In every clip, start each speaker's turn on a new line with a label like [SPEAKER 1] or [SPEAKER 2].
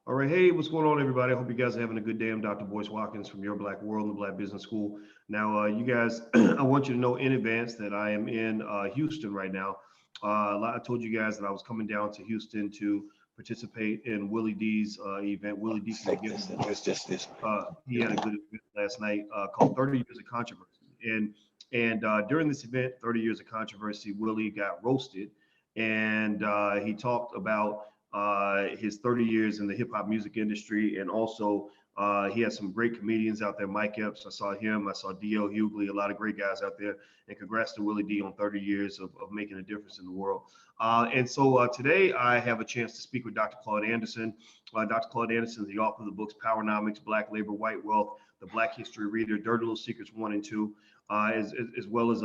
[SPEAKER 1] All right, hey, what's going on, everybody? I hope you guys are having a good day. I'm Dr. Boyce Watkins from Your Black World and the Black Business School. Now, you guys, I want you to know in advance that I am in Houston right now. I told you guys that I was coming down to Houston to participate in Willie D's event. Willie D from the Gift. He had a good event last night called 30 Years of Controversy. And during this event, 30 Years of Controversy, Willie got roasted, and he talked about his 30 years in the hip hop music industry. And also he had some great comedians out there. Mike Epps, I saw him, I saw DL Hughley, a lot of great guys out there. And congrats to Willie D on 30 years of making a difference in the world. And so today I have a chance to speak with Dr. Claud Anderson. Dr. Claud Anderson is the author of the books Powernomics, Black Labor, White Wealth, The Black History Reader, Dirty Little Secrets 1 and 2. As well as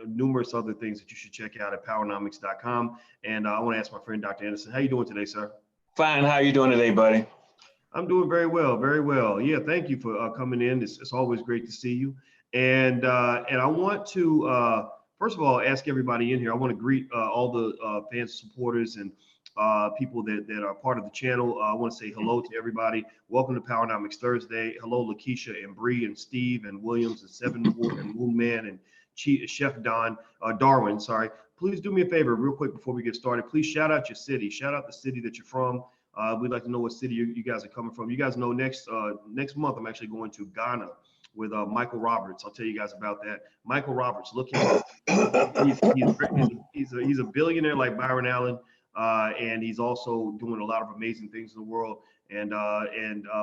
[SPEAKER 1] numerous other things that you should check out at powernomics.com. And I want to ask my friend, Dr. Anderson, how you doing today, sir?
[SPEAKER 2] Fine. How are you doing today, buddy?
[SPEAKER 1] I'm doing very well, very well. Yeah, thank you for coming in. It's always great to see you. And I want to, first of all, ask everybody in here, I want to greet all the fans, supporters, and people that are part of the channel. I want to say hello to everybody. Welcome to Powernomics Thursday. Hello, Lakeisha and Bree and Steve and Williams and Seven Moore and Moon Man and Chef Darwin. Sorry. Please do me a favor real quick before we get started. Please shout out your city. Shout out the city that you're from. We'd like to know what city you guys are coming from. You guys know next month I'm actually going to Ghana with Michael Roberts. I'll tell you guys about that. Michael Roberts, look him up. He's a billionaire like Byron Allen. And he's also doing a lot of amazing things in the world. And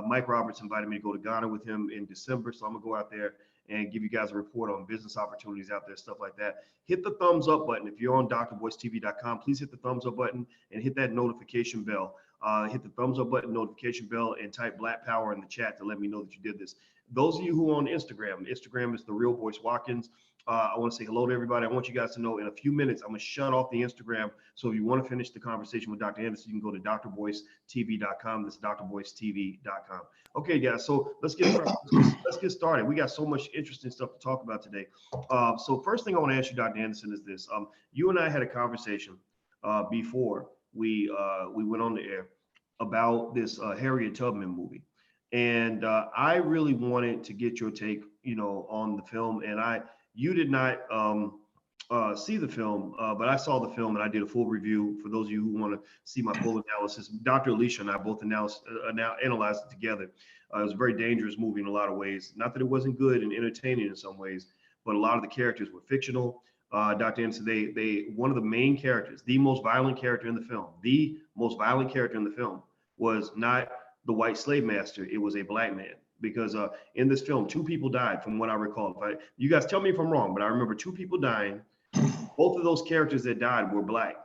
[SPEAKER 1] Mike Roberts invited me to go to Ghana with him in December. So I'm gonna go out there and give you guys a report on business opportunities out there, stuff like that. Hit the thumbs up button. If you're on drboycetv.com, please hit the thumbs up button and hit that notification bell. Hit the thumbs up button, notification bell, and type Black Power in the chat to let me know that you did this. Those of you who are on Instagram is The Real Boyce Watkins. I want to say hello to everybody. I want you guys to know in a few minutes, I'm going to shut off the Instagram. So if you want to finish the conversation with Dr. Anderson, you can go to drboycetv.com. That's drboycetv.com. Okay, guys, so let's get started. We got so much interesting stuff to talk about today. So first thing I want to ask you, Dr. Anderson, is this. You and I had a conversation before we went on the air about this Harriet Tubman movie. And I really wanted to get your take, on the film. And you did not see the film, but I saw the film and I did a full review. For those of you who want to see my full analysis, Dr. Alicia and I both analyzed it together. It was a very dangerous movie in a lot of ways. Not that it wasn't good and entertaining in some ways, but a lot of the characters were fictional. Dr. Anderson, one of the main characters, the most violent character in the film, was not the white slave master. It was a black man. Because in this film, 2 people died, from what I recall. You guys tell me if I'm wrong, but I remember 2 people dying. Both of those characters that died were black,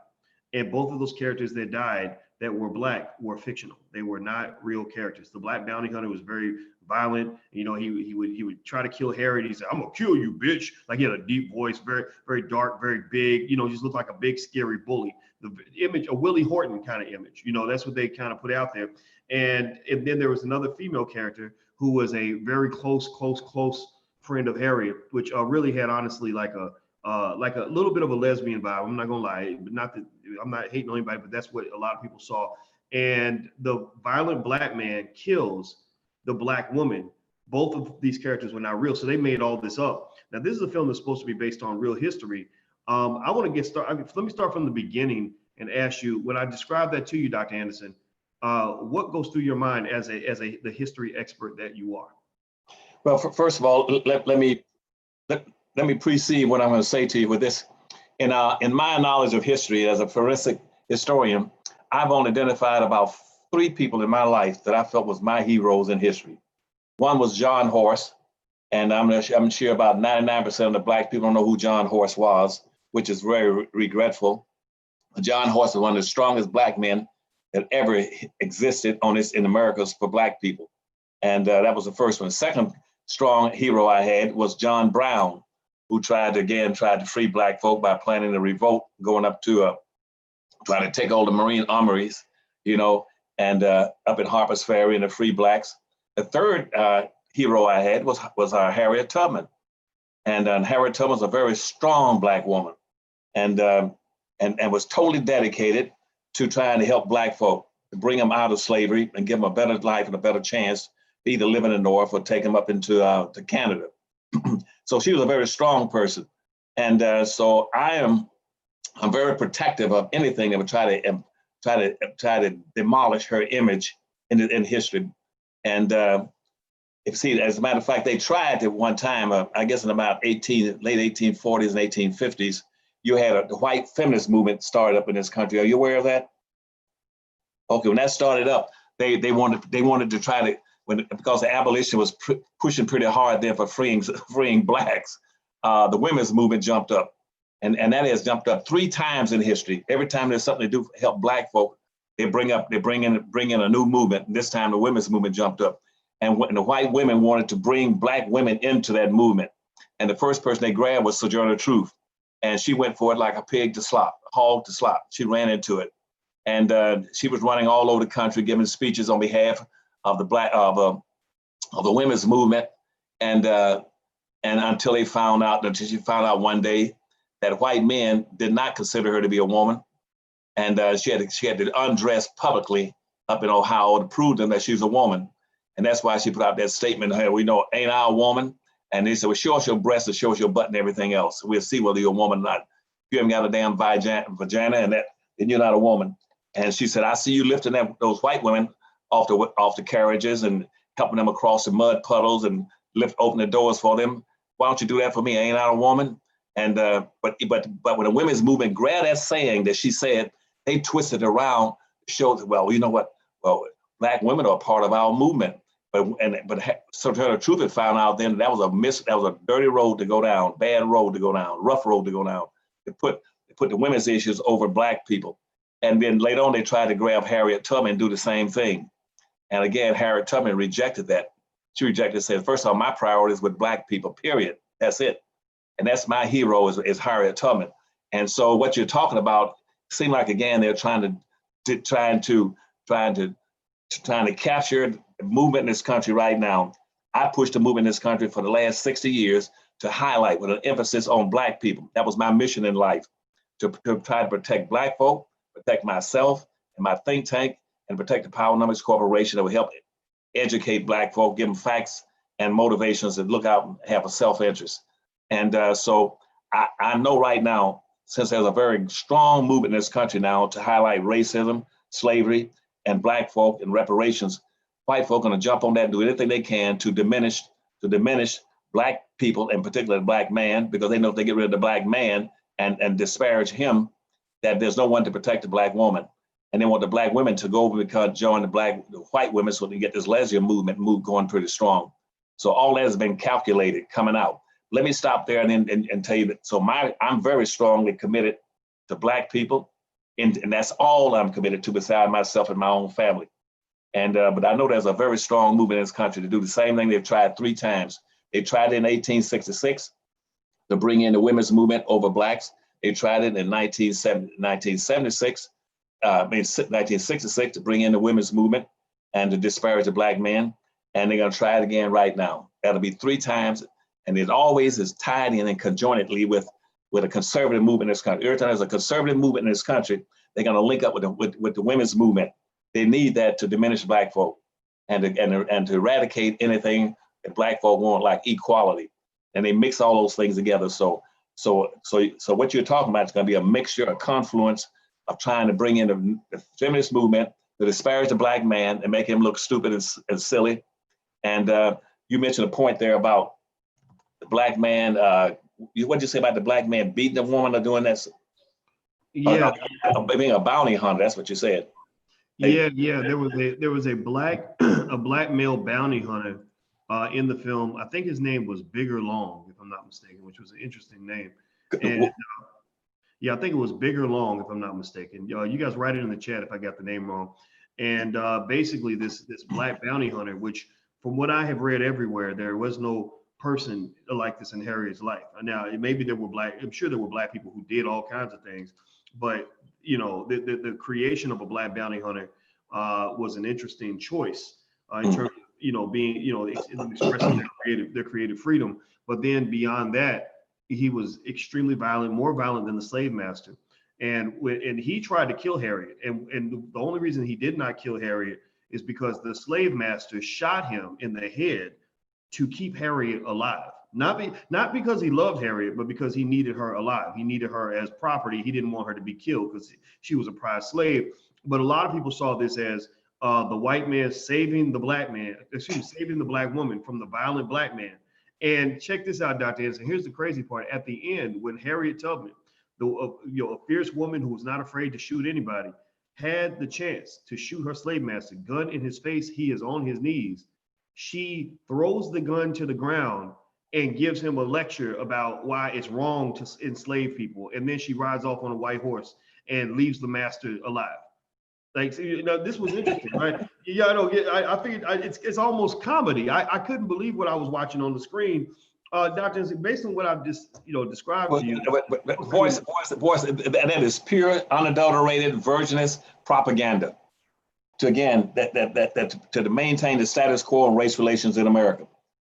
[SPEAKER 1] and both of those characters that died that were black were fictional. They were not real characters. The black bounty hunter was very violent. He would try to kill Harriet. He said, "I'm gonna kill you, bitch." Like, he had a deep voice, very, very dark, very big. Just looked like a big scary bully. The image, a Willie Horton kind of image. That's what they kind of put out there. And then there was another female character who was a very close friend of Harriet, which really had honestly like a little bit of a lesbian vibe. I'm not gonna lie, but not that I'm not hating on anybody, but that's what a lot of people saw. And the violent black man kills the black woman. Both of these characters were not real, so they made all this up. Now, this is a film that's supposed to be based on real history. I want to get started. Let me start from the beginning and ask you, when I describe that to you, Dr. Anderson, what goes through your mind as the history expert that you are?
[SPEAKER 2] Well, first of all, let me precede what I'm going to say to you with this. In my knowledge of history as a forensic historian, I've only identified about 3 people in my life that I felt was my heroes in history. One was John Horse, and I'm sure about 99% of the black people don't know who John Horse was, which is very regretful. John Horse was one of the strongest black men that ever existed in Americas for black people. And that was the first one. The second strong hero I had was John Brown, who tried to free black folk by planning a revolt, going up to trying to take all the Marine armories, and up in Harper's Ferry and to free blacks. The third hero I had was Harriet Tubman. And Harriet Tubman was a very strong black woman, and was totally dedicated to trying to help black folk. to bring them out of slavery and give them a better life and a better chance to either live in the North or take them up into to Canada. So she was a very strong person. And so I'm very protective of anything that would try to demolish her image in history. And if see, as a matter of fact, they tried at one time, I guess in about late 1840s and 1850s, you had the white feminist movement started up in this country. Are you aware of that? Okay, when that started up, they wanted to try to, because the abolition was pushing pretty hard there for freeing blacks, the women's movement jumped up, and that has jumped up 3 times in history. Every time there's something to do to help black folk, they bring in a new movement. And this time the women's movement jumped up, and the white women wanted to bring black women into that movement. And the first person they grabbed was Sojourner Truth, and she went for it like a pig to slop, a hog to slop. She ran into it, and she was running all over the country giving speeches on behalf of the women's movement, and until she found out one day that white men did not consider her to be a woman, and she had to undress publicly up in Ohio to prove to them that she was a woman, and that's why she put out that statement. Hey, we know, ain't I a woman? And they said, well, show us your breasts and show us your butt and everything else. We'll see whether you're a woman or not. If you haven't got a damn vagina and that, then you're not a woman. And she said, I see you lifting those white women off the carriages and helping them across the mud puddles and open the doors for them. Why don't you do that for me? Ain't I a woman? And but when the women's movement grabbed that saying that she said, they twisted around to show that, well, you know what? Well, black women are a part of our movement. But Sojourner Truth had found out then that was a dirty road to go down, bad road to go down, rough road to go down. They put the women's issues over black people. And then later on, they tried to grab Harriet Tubman and do the same thing. And again, Harriet Tubman rejected that. She rejected, said, first of all, my priority is with black people, period. That's it. And that's my hero is Harriet Tubman. And so what you're talking about seemed like, again, they're trying to capture the movement in this country right now. I pushed the movement in this country for the last 60 years to highlight with an emphasis on black people. That was my mission in life, to try to protect black folk, protect myself and my think tank, and protect the Power Numbers Corporation that will help educate black folk, give them facts and motivations and look out and have a self-interest. And so I know right now, since there's a very strong movement in this country now to highlight racism, slavery, and black folk and reparations, white folk are going to jump on that and do anything they can to diminish black people, in particular the black man, because they know if they get rid of the black man and disparage him, that there's no one to protect the black woman. And they want the black women to go over and join the white women so they get this lesbian movement going pretty strong. So all that has been calculated coming out. Let me stop there and tell you that. So I'm very strongly committed to black people, and that's all I'm committed to beside myself and my own family. And but I know there's a very strong movement in this country to do the same thing. They've tried 3 times. They tried it in 1866 to bring in the women's movement over blacks. They tried it in 1966 to bring in the women's movement and to disparage the black man. And they're going to try it again right now. That'll be 3 times. And it always is tied in and conjointly with a conservative movement in this country. Every time there's a conservative movement in this country, they're going to link up with the women's movement. They need that to diminish black folk and to eradicate anything that black folk want, like equality. And they mix all those things together. So what you're talking about is going to be a mixture, a confluence of trying to bring in the feminist movement to disparage the black man and make him look stupid and silly. And you mentioned a point there about the black man. What did you say about the black man beating a woman or doing that?
[SPEAKER 1] Yeah,
[SPEAKER 2] being a bounty hunter. That's what you said.
[SPEAKER 1] Yeah. There was a black male bounty hunter in the film. I think his name was Bigger Long, if I'm not mistaken, which was an interesting name. And yeah, I think it was Bigger Long, if I'm not mistaken. You guys write it in the chat if I got the name wrong. And basically, this black bounty hunter, which from what I have read everywhere, there was no person like this in Harriet's life. Now, maybe there were I'm sure there were black people who did all kinds of things, but you know, the creation of a black bounty hunter was an interesting choice in terms of, you know, being, you know, expressing their creative freedom. But then beyond that, he was extremely violent, more violent than the slave master. and he tried to kill Harriet, and the only reason he did not kill Harriet is because the slave master shot him in the head to keep Harriet alive. Not because he loved Harriet, but because he needed her alive. He needed her as property. He didn't want her to be killed because she was a prize slave. But a lot of people saw this as the white man saving the black man, saving the black woman from the violent black man. And check this out, Dr. Anderson. Here's the crazy part. At the end, when Harriet Tubman, a fierce woman who was not afraid to shoot anybody, had the chance to shoot her slave master, gun in his face, he is on his knees. She throws the gun to the ground and gives him a lecture about why it's wrong to enslave people. And then she rides off on a white horse and leaves the master alive. Like, so, this was interesting, right? Yeah, I know. I figured it's almost comedy. I couldn't believe what I was watching on the screen. Dr. based on what I've just, described to you.
[SPEAKER 2] Boyce, that is pure, unadulterated, virginous propaganda to maintain the status quo in race relations in America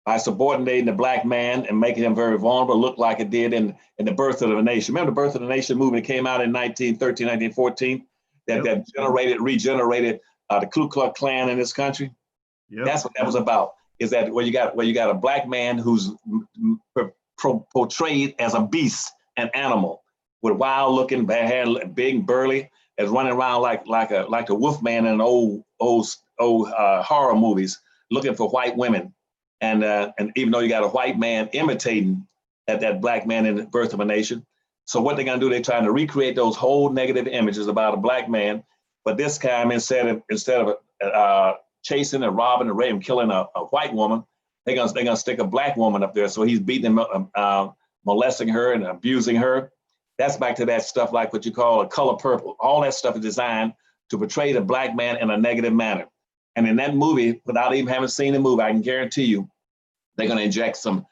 [SPEAKER 2] by subordinating the black man and making him very vulnerable, look like it did in The Birth of the Nation. Remember the Birth of the Nation movement came out in 1913, 1914, that regenerated the Ku Klux Klan in this country. Yep. That's what that was about. Is that where you got a black man who's portrayed as a beast, an animal, with wild looking, bad hair, big, burly, as running around like the wolf man in old horror movies, looking for white women. And even though you got a white man imitating that black man in The Birth of a Nation. So what they're gonna do, they're trying to recreate those whole negative images about a black man, but this time instead of chasing and robbing and raping, killing a white woman, they're gonna stick a black woman up there. So he's beating them, molesting her and abusing her. That's back to that stuff like what you call a color purple. All that stuff is designed to portray the black man in a negative manner. And in that movie, without even having seen the movie, I can guarantee you, they're gonna inject some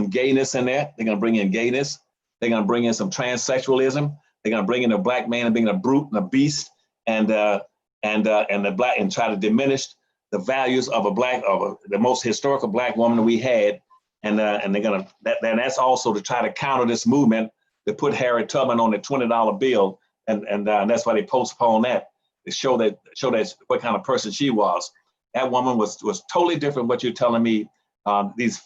[SPEAKER 2] gayness in there. They're gonna bring in gayness. They're gonna bring in some transsexualism. They're gonna bring in the black man being a brute and a beast, and the black, and try to diminish the values of the most historical black woman we had, and they're gonna that's also to try to counter this movement to put Harriet Tubman on the $20 bill, and that's why they postponed that to show that what kind of person she was. That woman was totally different. What you're telling me, these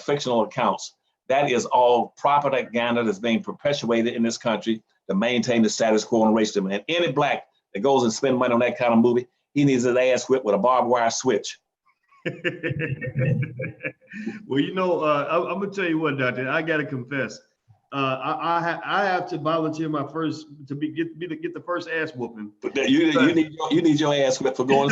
[SPEAKER 2] fictional accounts, that is all propaganda that's being perpetuated in this country to maintain the status quo and racism. And any black that goes and spend money on that kind of movie, he needs his ass whipped with a barbed wire switch.
[SPEAKER 1] Well, I'm gonna tell you what, Doctor. I gotta confess, I have to volunteer my first to get the first ass whooping.
[SPEAKER 2] You need your ass whipped for going.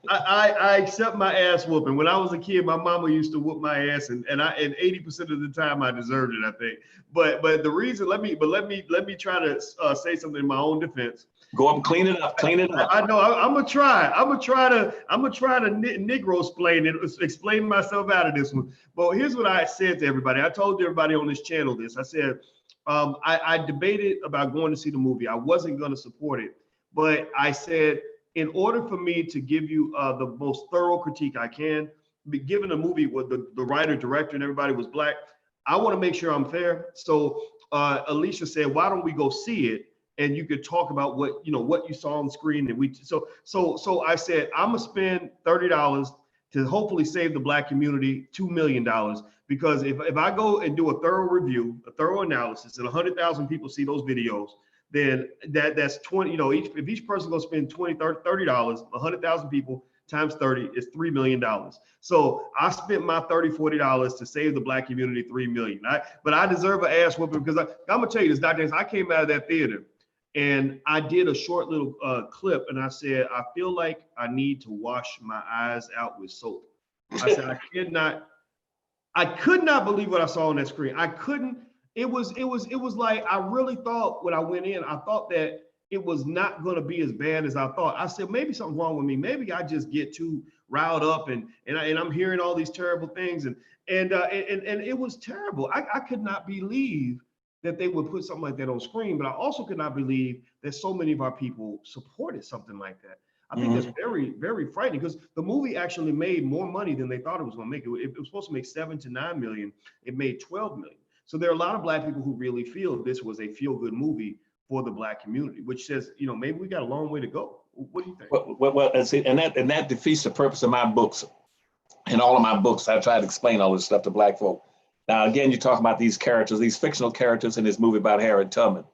[SPEAKER 1] I accept my ass whooping. When I was a kid, my mama used to whoop my ass, and 80% of the time I deserved it, I think. But the reason, let me try to say something in my own defense.
[SPEAKER 2] Go up and clean it up.
[SPEAKER 1] I know. I'm gonna try to Negro explain myself out of this one. But here's what I said to everybody. I told everybody on this channel this. I said, I debated about going to see the movie. I wasn't going to support it, but I said, in order for me to give you the most thorough critique I can, given the movie with the writer, director, and everybody was black, I want to make sure I'm fair. So Alicia said, why don't we go see it? And you could talk about what you saw on the screen. And so I said, I'm gonna spend $30 to hopefully save the black community $2 million. Because if I go and do a thorough review, a thorough analysis, and 100,000 people see those videos, then that's 20, if each person gonna spend $20, $30, 100,000 people times 30 is $3 million. So I spent my $30, $40 to save the black community $3 million. But I deserve an ass whooping because I'm gonna tell you this, Dr. I came out of that theater and I did a short little clip, and I said, I feel like I need to wash my eyes out with soap. I said, I could not believe what I saw on that screen. I couldn't. It was like, I really thought when I went in, I thought that it was not going to be as bad as I thought. I said, maybe something's wrong with me. Maybe I just get too riled up, and I'm hearing all these terrible things, and it was terrible. I could not believe that they would put something like that on screen, but I also could not believe that so many of our people supported something like that. I think that's very, very frightening, because the movie actually made more money than they thought it was going to make. It was supposed to make 7 to 9 million. It made 12 million. So there are a lot of black people who really feel this was a feel-good movie for the Black community, which says, you know, maybe we got a long way to go. What do you think?
[SPEAKER 2] Well, and that defeats the purpose of my books. In all of my books, I try to explain all this stuff to Black folk. Now, again, you talk about these characters, these fictional characters in this movie about Harriet Tubman.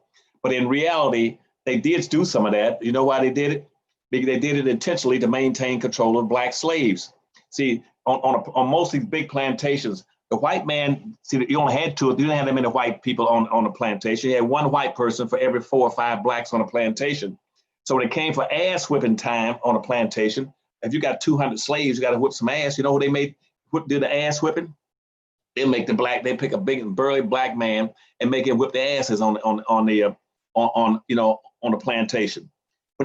[SPEAKER 2] But in reality, they did do some of that. You know why they did it? Because they did it intentionally to maintain control of Black slaves. See, on most of these big plantations, the white man, see, you only had two, you didn't have that many white people on a plantation. You had one white person for every 4 or 5 Blacks on a plantation. So when it came for ass whipping time on a plantation, if you got 200 slaves, you got to whip some ass. You know who they do the ass whipping? They pick a big burly Black man and make him whip the asses on the plantation.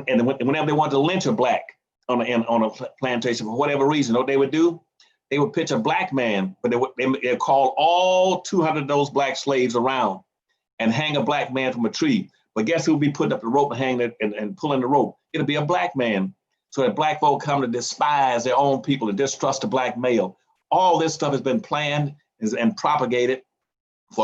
[SPEAKER 2] And whenever they wanted to lynch a Black on a plantation for whatever reason, what they would do? They would pitch a Black man, but they'd call all 200 of those Black slaves around and hang a Black man from a tree. But guess who would be putting up the rope and hanging it and pulling the rope? It'll be a Black man. So that Black folk come to despise their own people and distrust the Black male. All this stuff has been planned and propagated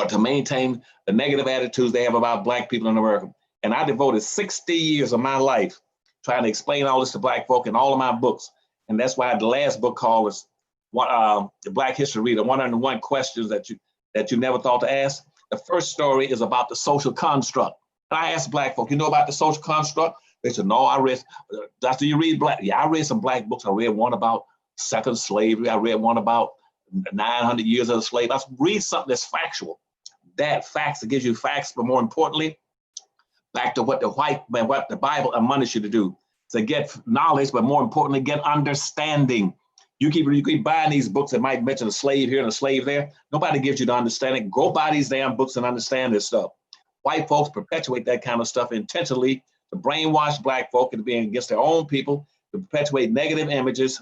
[SPEAKER 2] to maintain the negative attitudes they have about Black people in America. And I devoted 60 years of my life trying to explain all this to Black folk in all of my books. And that's why the last book called is the Black History Reader, 101 questions that you never thought to ask. The first story is about the social construct. And I asked Black folk, you know about the social construct? They said, no, I read, Doctor, you read Black? Yeah, I read some Black books. I read one about second slavery. I read one about 900 years of the slave. I said, read something that's factual. That gives you facts, but more importantly, back to what the Bible admonishes you to do. To get knowledge, but more importantly, get understanding. You keep buying these books that might mention a slave here and a slave there. Nobody gives you the understanding. Go buy these damn books and understand this stuff. White folks perpetuate that kind of stuff intentionally to brainwash Black folk into being against their own people, to perpetuate negative images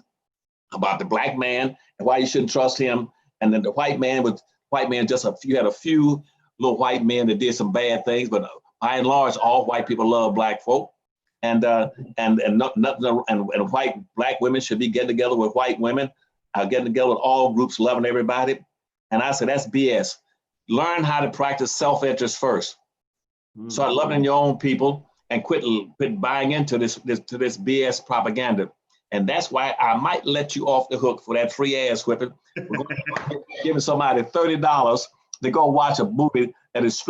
[SPEAKER 2] about the Black man and why you shouldn't trust him. And then the white man you had a few little white men that did some bad things, but by and large, all white people love Black folk. And white Black women should be getting together with white women, getting together with all groups, loving everybody. And I said, that's BS. Learn how to practice self-interest first. Start loving your own people and quit buying into this BS propaganda. And that's why I might let you off the hook for that free ass whipping. We're going to giving somebody $30 to go watch a movie that is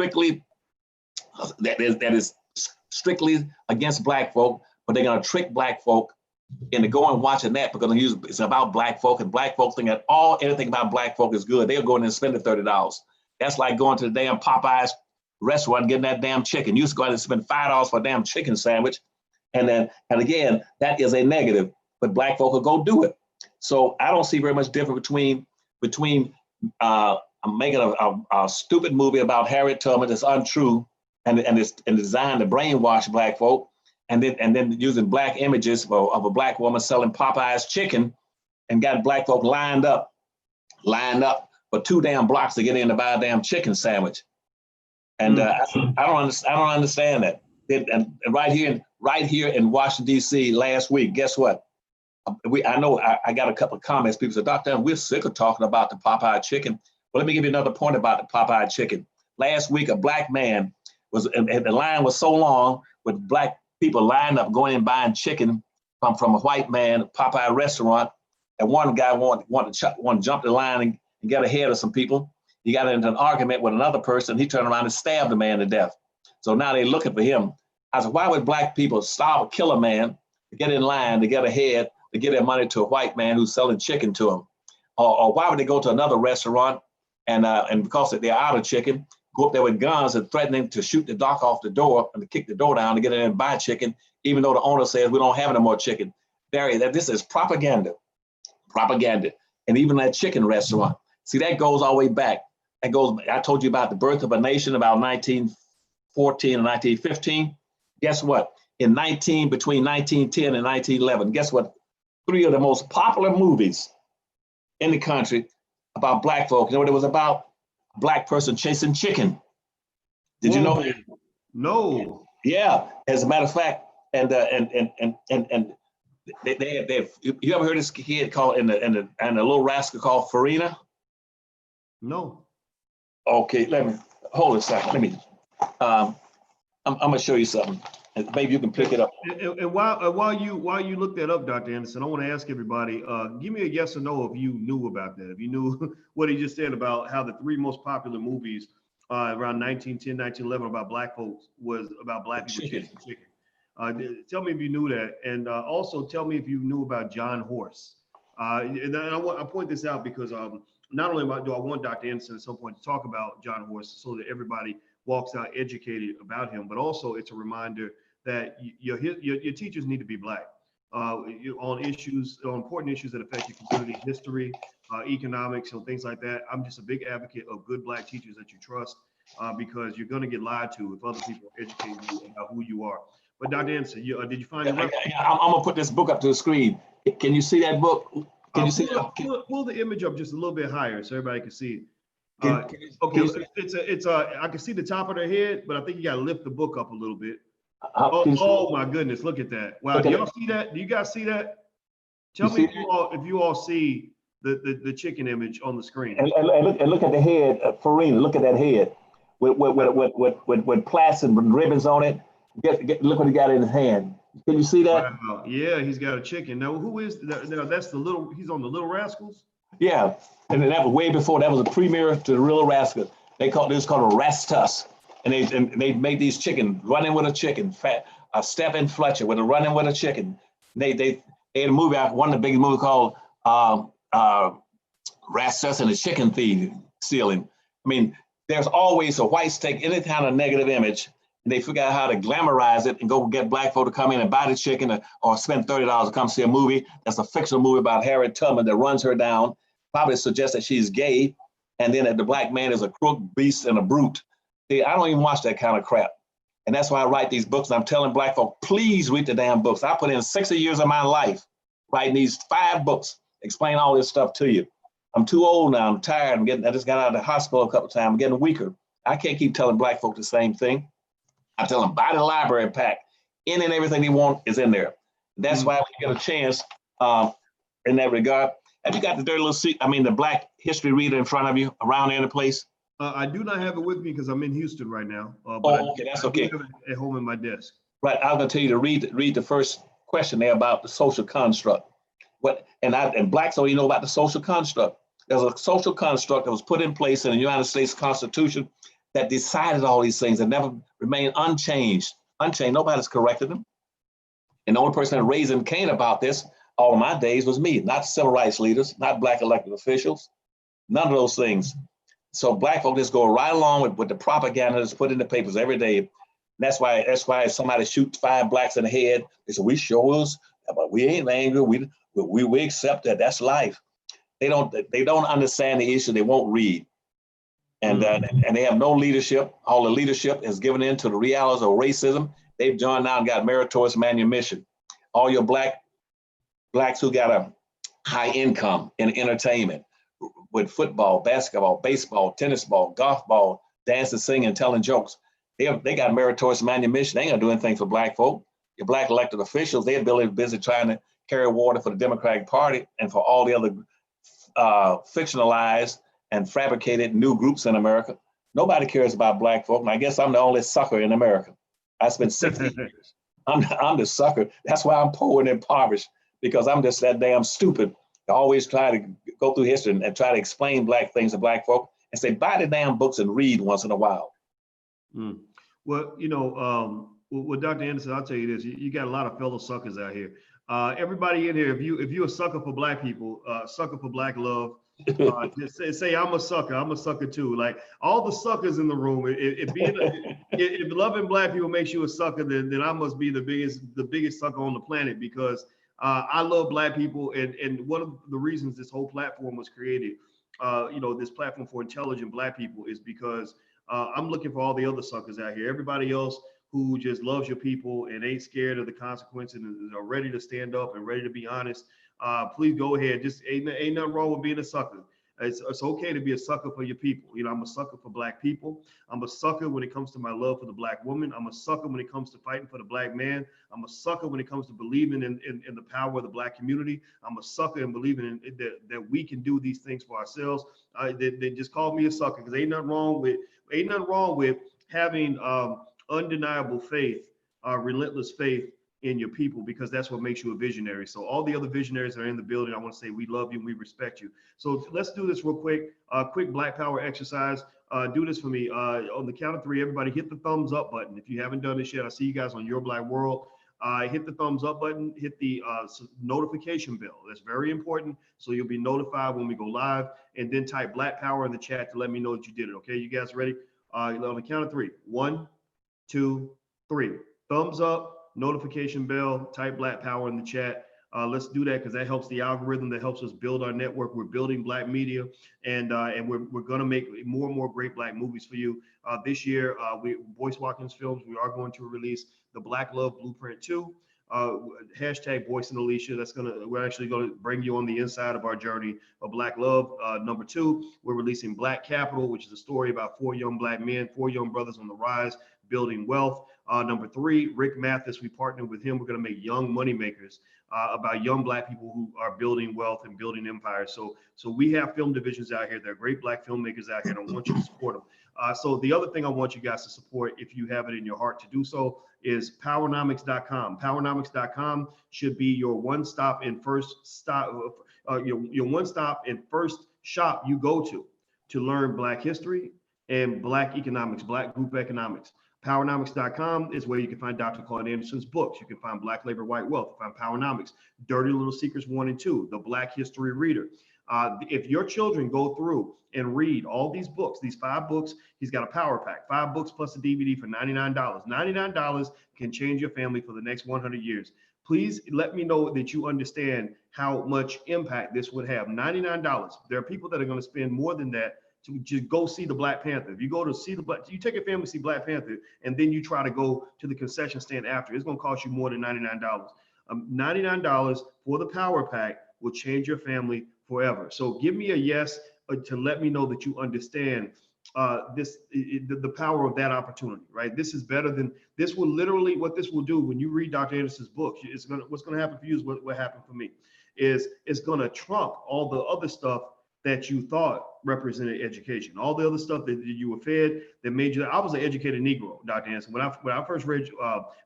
[SPEAKER 2] strictly against Black folk, but they're going to trick Black folk into going watching that because it's about Black folk, and Black folk think that anything about Black folk is good. They'll go in and spend the $30. That's like going to the damn Popeyes restaurant and getting that damn chicken. You used to go out and spend $5 for a damn chicken sandwich. And again, that is a negative, but Black folk will go do it. So I don't see very much difference between making a stupid movie about Harriet Tubman that's untrue and designed to brainwash Black folk, and then using Black images of a Black woman selling Popeyes chicken and got Black folk lined up for 2 damn blocks to get in to buy a damn chicken sandwich. And I don't understand that. And right here in Washington, D.C. last week, guess what? I got a couple of comments. People said, Doctor, we're sick of talking about the Popeye chicken. Well, let me give you another point about the Popeye chicken. Last week, a Black man and the line was so long with Black people lined up going and buying chicken from a white man, Popeye restaurant. And one guy wanted to jump the line and get ahead of some people. He got into an argument with another person. He turned around and stabbed the man to death. So now they're looking for him. I said, why would Black people stop or kill a man to get in line, to get ahead, to give their money to a white man who's selling chicken to them? Or why would they go to another restaurant and because they're out of chicken, go up there with guns and threatening to shoot the doc off the door and to kick the door down to get in and buy chicken, even though the owner says we don't have any more chicken? Barry, this is propaganda. And even that chicken restaurant. See, that goes all the way back. I told you about the birth of a nation about 1914 and 1915. Guess what? Between 1910 and 1911, guess what? 3 of the most popular movies in the country about Black folk. You know what it was about? A Black person chasing chicken. Did you know that?
[SPEAKER 1] No.
[SPEAKER 2] Yeah. As a matter of fact, and you ever heard this kid called and the little rascal called Farina?
[SPEAKER 1] No.
[SPEAKER 2] Okay, let me hold a second. I'm gonna show you something. And maybe you can pick it up.
[SPEAKER 1] And while you look that up, Dr. Anderson, I want to ask everybody, give me a yes or no if you knew about that. If you knew what he just said about how the three most popular movies around 1910, 1911 about black folks was about black people chasing chicken. Tell me if you knew that, and also tell me if you knew about John Horse. And I point this out because not only do I want Dr. Anderson at some point to talk about John Horse so that everybody walks out educated about him, but also it's a reminder that your teachers need to be black on important issues that affect your community, history, economics, and things like that. I'm just a big advocate of good black teachers that you trust because you're going to get lied to if other people educate you about who you are. But Dr. Anderson, did you find it?
[SPEAKER 2] I'm gonna put this book up to the screen. Can you see that book? Can you see
[SPEAKER 1] pull the image up just a little bit higher so everybody can see it. It's I can see the top of their head, but I think you got to lift the book up a little bit. Oh my goodness, look at that. Wow, do y'all see that? Do you guys see that? Tell me if you all see the chicken image on the screen.
[SPEAKER 2] And look at the head, Farina, look at that head with plastic ribbons on it. Look what he got in his hand. Can you see that?
[SPEAKER 1] Wow. Yeah, he's got a chicken. Now, who is that? Now, that's he's on the Little Rascals?
[SPEAKER 2] Yeah, and that was way before. That was a premiere to the Little Rascals. This called a Rastus. And they made these chicken, Running with a Chicken, Stephen Fletcher with a Running with a Chicken. They had a movie, one of the biggest movies called Rastus and the Chicken Thief Stealing. I mean, there's always a white stake, any kind of negative image, and they figure out how to glamorize it and go get black folk to come in and buy the chicken or spend $30 to come see a movie. That's a fictional movie about Harriet Tubman that runs her down, probably suggests that she's gay, and then that the black man is a crook, beast, and a brute. See, I don't even watch that kind of crap. And that's why I write these books. And I'm telling black folk, please read the damn books. I put in 60 years of my life writing these 5 books, explain all this stuff to you. I'm too old now. I'm tired. I just got out of the hospital a couple of times. I'm getting weaker. I can't keep telling black folk the same thing. I tell them, buy the library pack. Any and everything they want is in there. That's why when you get a chance in that regard. Have you got the dirty little the Black History Reader in front of you around there in the place?
[SPEAKER 1] I do not have it with me because I'm in Houston right now.
[SPEAKER 2] Okay, that's okay.
[SPEAKER 1] I do have it at home in my desk.
[SPEAKER 2] Right, I was going to tell you to read the first question there about the social construct. And blacks don't even know about the social construct. There's a social construct that was put in place in the United States Constitution that decided all these things and never remained unchanged. Nobody's corrected them. And the only person that raised Cain about this all of my days was me, not civil rights leaders, not black elected officials, none of those things. So black folk just go right along with the propaganda that's put in the papers every day. That's why if somebody shoots 5 blacks in the head, they say, we sure is, but we ain't angry. We accept that. That's life. They don't understand the issue. They won't read. And they have no leadership. All the leadership is given in to the realities of racism. They've joined now and got meritorious manumission. All your blacks who got a high income in entertainment, with football, basketball, baseball, tennis ball, golf ball, dancing, singing, telling jokes. They got meritorious manumission. They ain't gonna do anything for black folk. Your black elected officials, they're busy trying to carry water for the Democratic Party and for all the other fictionalized and fabricated new groups in America. Nobody cares about black folk. And I guess I'm the only sucker in America. I spent 60 years. I'm the sucker. That's why I'm poor and impoverished, because I'm just that damn stupid. I always try to go through history and try to explain black things to black folk and say, buy the damn books and read once in a while.
[SPEAKER 1] Well, with Dr. Anderson, I'll tell you this, you got a lot of fellow suckers out here. Everybody in here, if you're a sucker for black people, sucker for black love, just say I'm a sucker too. Like all the suckers in the room, if loving black people makes you a sucker, then I must be the biggest sucker on the planet, because I love black people, and one of the reasons this whole platform was created, this platform for intelligent black people, is because I'm looking for all the other suckers out here. Everybody else who just loves your people and ain't scared of the consequences and are ready to stand up and ready to be honest. Please go ahead. Just ain't nothing wrong with being a sucker. It's okay to be a sucker for your people. I'm a sucker for black people. I'm a sucker when it comes to my love for the black woman. I'm a sucker when it comes to fighting for the black man. I'm a sucker when it comes to believing in the power of the black community. I'm a sucker and believing that we can do these things for ourselves. They just call me a sucker, because ain't nothing wrong with having undeniable faith, relentless faith in your people, because that's what makes you a visionary. So all the other visionaries that are in the building, I want to say we love you and we respect you. So let's do this real quick. Quick Black Power exercise. Do this for me. On the count of three, everybody hit the thumbs up button. If you haven't done this yet, I see you guys on Your Black World. Hit the thumbs up button, hit the notification bell. That's very important. So you'll be notified when we go live, and then type Black Power in the chat to let me know that you did it. Okay, you guys ready? On the count of three. 1, 2, 3. Thumbs up, notification bell, type Black Power in the chat. Let's do that because that helps the algorithm, that helps us build our network. We're building Black media, and we're going to make more and more great Black movies for you. This year, Boyce Watkins Films, we are going to release the Black Love Blueprint 2. Hashtag Boyce and Alicia. We're actually going to bring you on the inside of our journey of Black love. Number 2, we're releasing Black Capital, which is a story about 4 young Black men, 4 young brothers on the rise, building wealth. Number 3, Rick Mathis, we partnered with him. We're going to make Young Moneymakers, about young Black people who are building wealth and building empires. So we have film divisions out here. There are great Black filmmakers out here, and I want you to support them. So the other thing I want you guys to support, if you have it in your heart to do so, is powernomics.com. Powernomics.com should be your one-stop and first stop, your one-stop and first shop you go to learn Black history and Black economics, Black group economics. Powernomics.com is where you can find Dr. Claud Anderson's books. You can find Black Labor, White Wealth. You can find Powernomics, Dirty Little Secrets 1 and 2, The Black History Reader. If your children go through and read all these books, these 5 books, he's got a power pack, 5 books plus a DVD for $99. $99 can change your family for the next 100 years. Please let me know that you understand how much impact this would have. $99. There are people that are going to spend more than that to just go see the Black Panther. If you go to see you take your family to see Black Panther, and then you try to go to the concession stand after, it's going to cost you more than $99. $99 for the power pack will change your family forever. So give me a yes to let me know that you understand the power of that opportunity, right? This is better than, this will literally, what this will do when you read Dr. Anderson's book, what's going to happen for you is what happened for me, is it's going to trump all the other stuff that you thought represented education, all the other stuff that you were fed that made you. I was an educated Negro, Dr. Anderson. When I first read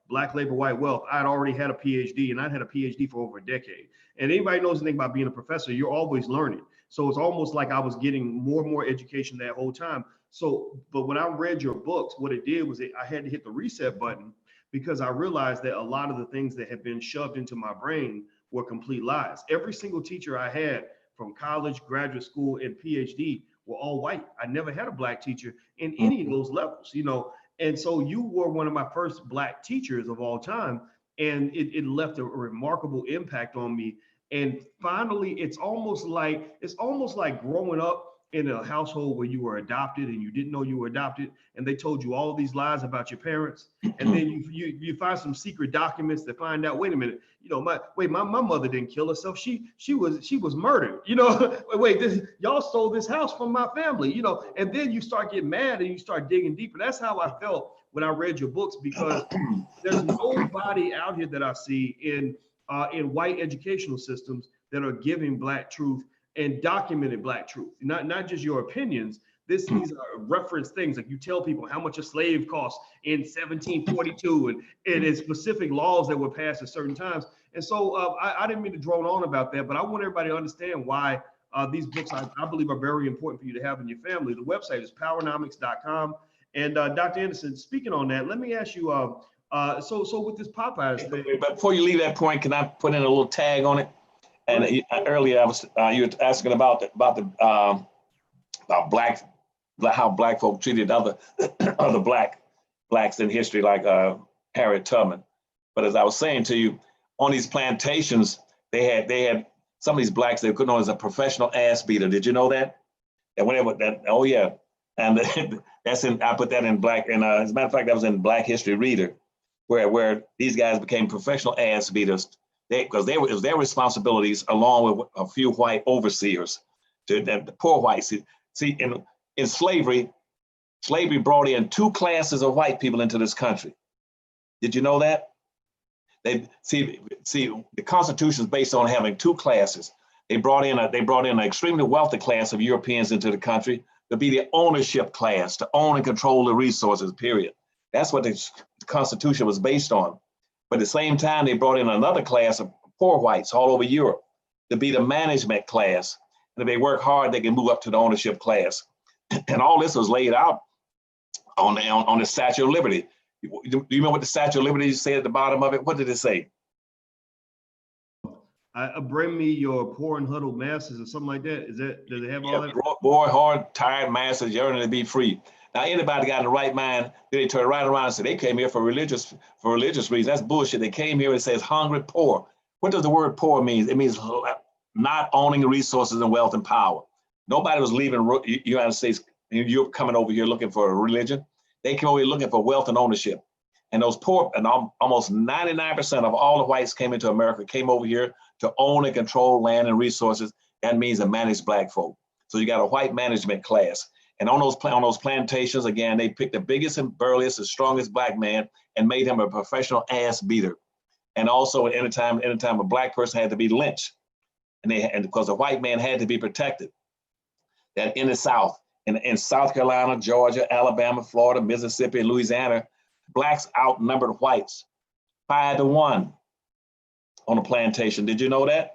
[SPEAKER 1] Black Labor, White Wealth, I'd already had a PhD, and I'd had a PhD for over a decade. And anybody knows anything about being a professor, you're always learning. So it's almost like I was getting more and more education that whole time. So, but when I read your books, what it did was I had to hit the reset button, because I realized that a lot of the things that had been shoved into my brain were complete lies. Every single teacher I had from college, graduate school, and PhD were all white. I never had a Black teacher in any of those levels, and so you were one of my first Black teachers of all time, and it left a remarkable impact on me. And finally, it's almost like growing up in a household where you were adopted and you didn't know you were adopted, and they told you all these lies about your parents, and then you find some secret documents that find out, wait a minute, my mother didn't kill herself, she was murdered, y'all stole this house from my family, and then you start getting mad and you start digging deeper. That's how I felt when I read your books, because there's nobody out here that I see in white educational systems that are giving Black truth and documented Black truth, not just your opinions. These are reference things, like you tell people how much a slave cost in 1742, and it's specific laws that were passed at certain times. And so I didn't mean to drone on about that, but I want everybody to understand why these books, I believe, are very important for you to have in your family. The website is powernomics.com. And Dr. Anderson, speaking on that, let me ask you, so with this Popeyes thing.
[SPEAKER 2] But before you leave that point, can I put in a little tag on it? And earlier, you were asking about how Black folk treated other blacks in history, like Harriet Tubman. But as I was saying to you, on these plantations, they had some of these blacks they were known as a professional ass beater. Did you know that? And whenever that, oh yeah, and I put that in Black. And as a matter of fact, that was in Black History Reader, where these guys became professional ass beaters. Because it was their responsibilities, along with a few white overseers, the poor whites. See, in slavery brought in 2 classes of white people into this country. Did you know that? The Constitution is based on having 2 classes. They brought in an extremely wealthy class of Europeans into the country to be the ownership class, to own and control the resources, period. That's what the Constitution was based on. But at the same time, they brought in another class of poor whites all over Europe to be the management class. And if they work hard, they can move up to the ownership class. And all this was laid out on the Statue of Liberty. Do you remember what the Statue of Liberty said at the bottom of it? What did it say?
[SPEAKER 1] Bring me your poor and huddled masses or something like that. Does it have all that?
[SPEAKER 2] Boy, hard, tired masses yearning to be free. Now, anybody got in the right mind, they turn right around and say they came here for religious reasons. That's bullshit. They came here and it says hungry, poor. What does the word poor mean? It means not owning resources and wealth and power. Nobody was leaving the United States and you're coming over here looking for a religion. They came over here looking for wealth and ownership. And those poor, and almost 99% of all the whites came into America, came over here to own and control land and resources. That means to manage black folk. So you got a white management class. And on those plantations, again, they picked the biggest and burliest and strongest black man and made him a professional ass beater. And also anytime a black person had to be lynched. And because the white man had to be protected. That in the South, in South Carolina, Georgia, Alabama, Florida, Mississippi, and Louisiana, blacks outnumbered whites 5-1 on a plantation. Did you know that?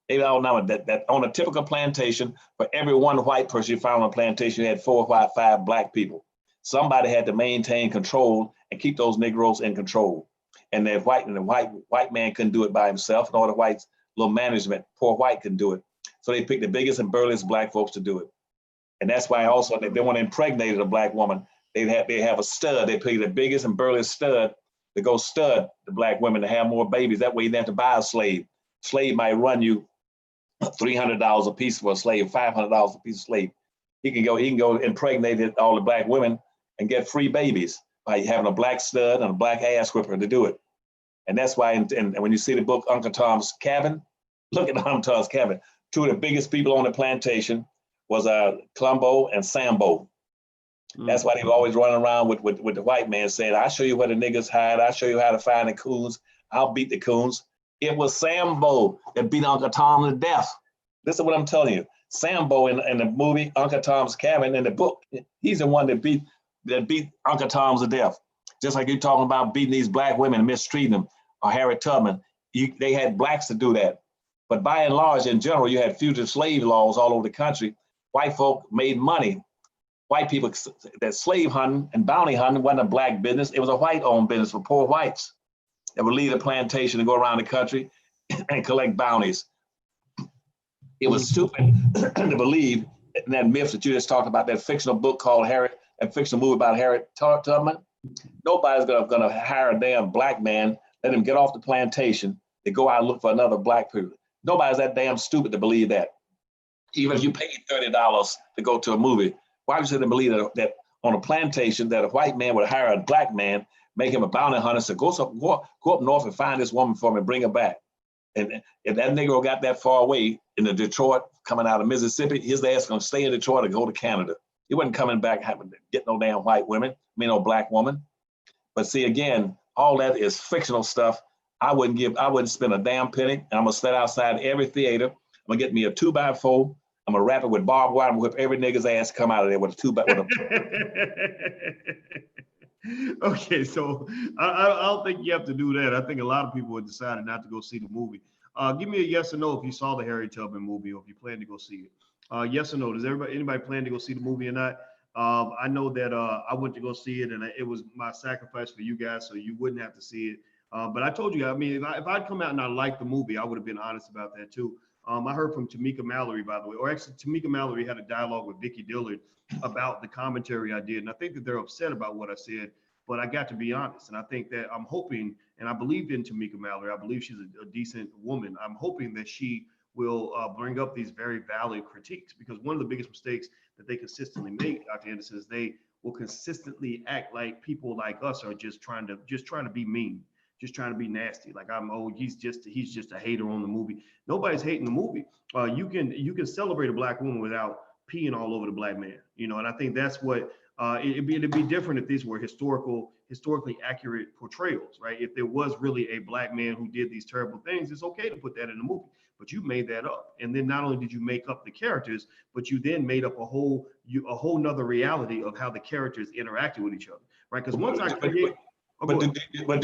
[SPEAKER 2] They outnumbered that on a typical plantation, for every one white person you found on a plantation, you had 4 or 5 black people. Somebody had to maintain control and keep those Negroes in control. And the white man couldn't do it by himself, nor the whites, little management, poor white couldn't do it. So they picked the biggest and burliest black folks to do it. And that's why also if they want to impregnate a black woman, they have a stud. They pay the biggest and burliest stud to go stud the black women to have more babies. That way you don't have to buy a slave. Slave might run you $300 a piece for a slave, $500 a piece of slave. He can go impregnate all the black women and get free babies by having a black stud and a black ass whipper to do it. And that's why, and when you see the book Uncle Tom's Cabin, look at Uncle Tom's Cabin. 2 of the biggest people on the plantation was Columbo and Sambo. That's why they were always running around with the white man saying, I'll show you where the niggas hide. I'll show you how to find the coons. I'll beat the coons. It was Sambo that beat Uncle Tom to death. Listen to what I'm telling you. Sambo in the movie Uncle Tom's Cabin, in the book, he's the one that beat Uncle Tom to death. Just like you're talking about beating these black women and mistreating them, or Harriet Tubman. They had blacks to do that. But by and large, in general, you had fugitive slave laws all over the country. White folk made money. White people, that slave hunting and bounty hunting wasn't a black business. It was a white-owned business for poor whites that would leave a plantation and go around the country and collect bounties. It was stupid to believe in that myth that you just talked about, that fictional book called Harriet, that fictional movie about Harriet Tubman. Nobody's gonna hire a damn black man, let him get off the plantation, to go out and look for another black person. Nobody's that damn stupid to believe that. Even if you paid $30 to go to a movie, why would you believe that on a plantation that a white man would hire a black man, make him a bounty hunter, so go up north and find this woman for me and bring her back. And if that Negro got that far away in the Detroit, coming out of Mississippi, his ass gonna stay in Detroit or go to Canada. He wasn't coming back having to get no damn white women, no black woman. But see, again, all that is fictional stuff. I wouldn't spend a damn penny. And I'm gonna sit outside every theater. I'm gonna get me a 2x4. I'm gonna wrap it with barbed wire and whip every nigga's ass come out of there with a 2x4.
[SPEAKER 1] Okay, so I don't think you have to do that. I think a lot of people have decided not to go see the movie. Give me a yes or no if you saw the Harriet Tubman movie or if you plan to go see it. Yes or no? Does anybody plan to go see the movie or not? I know that I went to go see it, and it was my sacrifice for you guys, so you wouldn't have to see it. But I told you, I mean, if I'd come out and I liked the movie, I would have been honest about that too. I heard from Tamika Mallory, by the way, or actually Tamika Mallory had a dialogue with Vicki Dillard about the commentary I did. And I think that they're upset about what I said, but I got to be honest. And I think that I'm hoping, and I believed in Tamika Mallory. I believe she's a decent woman. I'm hoping that she will bring up these very valid critiques, because one of the biggest mistakes that they consistently make, Dr. Anderson, is they will consistently act like people like us are just trying to be mean, just trying to be nasty. Like he's just a hater on the movie. Nobody's hating the movie. You can celebrate a black woman without peeing all over the black man, and I think that's what it'd be different if these were historical historically accurate portrayals, right? If there was really a black man who did these terrible things, it's okay to put that in the movie. But you made that up, and then not only did you make up the characters, but you then made up a whole nother reality of how the characters interacted with each other, right? Because once I create,
[SPEAKER 2] but do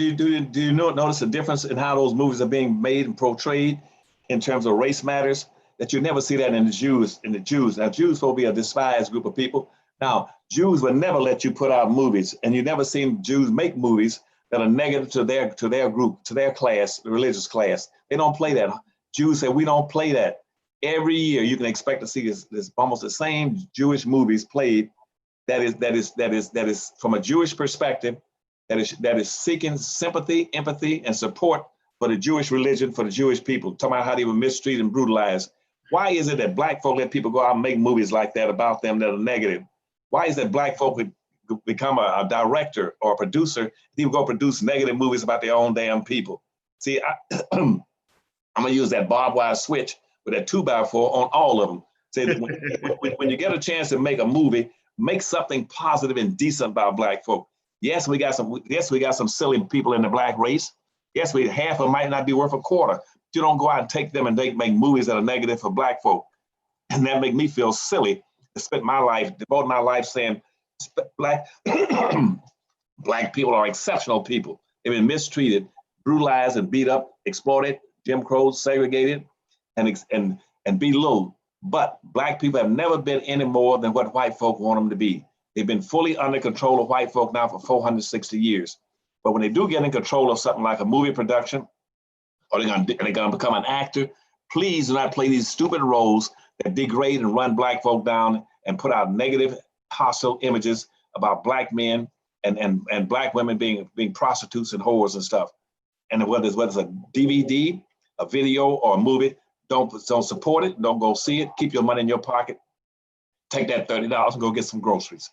[SPEAKER 2] you notice the difference in how those movies are being made and portrayed in terms of race matters? That you never see that in the Jews. Now, Jews will be a despised group of people. Now, Jews would never let you put out movies, and you never seen Jews make movies that are negative to their group, to their class, the religious class. They don't play that. Jews say we don't play that. Every year you can expect to see this almost the same Jewish movies played. That is from a Jewish perspective. That is seeking sympathy, empathy, and support for the Jewish religion, for the Jewish people. Talking about how they were mistreated and brutalized. Why is it that black folk let people go out and make movies like that about them that are negative? Why is that black folk would become a director or a producer, they would go produce negative movies about their own damn people? See, I'm gonna use that barbed wire switch with that 2x4 on all of them. Say that when you get a chance to make a movie, make something positive and decent about black folk. Yes, we got some silly people in the black race. Yes, half of them might not be worth a quarter. You don't go out and take them and they make movies that are negative for black folk. And that make me feel silly to spend my life, devote my life saying black people are exceptional people. They've been mistreated, brutalized and beat up, exploited, Jim Crow, segregated, and belittled. But black people have never been any more than what white folk want them to be. They've been fully under control of white folk now for 460 years. But when they do get in control of something like a movie production, or they're gonna become an actor, please do not play these stupid roles that degrade and run black folk down and put out negative, hostile images about black men and black women being prostitutes and whores and stuff. And whether it's a DVD, a video, or a movie, don't support it, don't go see it, keep your money in your pocket, take that $30 and go get some groceries.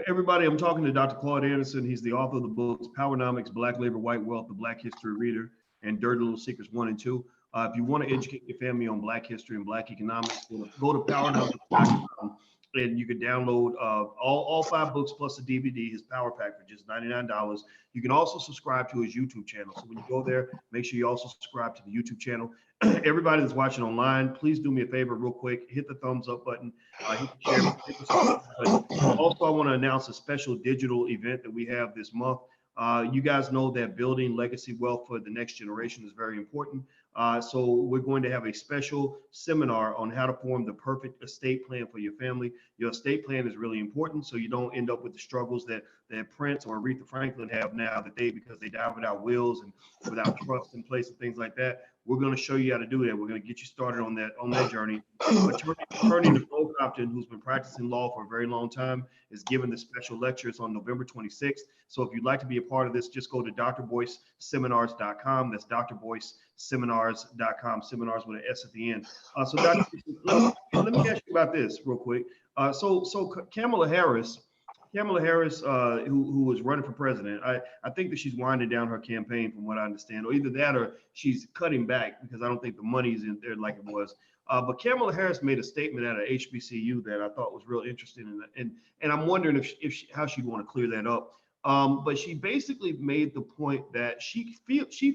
[SPEAKER 1] Everybody, I'm talking to Dr. Claud Anderson. He's the author of the books Powernomics, Black Labor, White Wealth, The Black History Reader, and Dirty Little Secrets 1 and 2. If you want to educate your family on Black history and Black economics, go to powernomics.com and you can download all 5 books plus a DVD, his Power Pack, for just $99. You can also subscribe to his YouTube channel. So when you go there, make sure you also subscribe to the YouTube channel. Everybody that's watching online, please do me a favor real quick, hit the thumbs up button, hit the share button. Also, I want to announce a special digital event that we have this month. You guys know that building legacy wealth for the next generation is very important. So we're going to have a special seminar on how to form the perfect estate plan for your family. Your estate plan is really important, so you don't end up with the struggles that Prince or Aretha Franklin have now because they died without wills and without trust in place and things like that. We're going to show you how to do that. We're going to get you started on that journey. Attorney Nicole Compton, who's been practicing law for a very long time, is giving this special lecture. It's on November 26th. So if you'd like to be a part of this, just go to drboyceseminars.com. That's drboyceseminars.com. Seminars with an S at the end. So Dr. let me ask you about this real quick. So Kamala Harris, who was running for president, I think that she's winding down her campaign from what I understand, or either that or she's cutting back because I don't think the money's in there like it was. But Kamala Harris made a statement at a HBCU that I thought was real interesting, and I'm wondering how she'd want to clear that up. But she basically made the point that she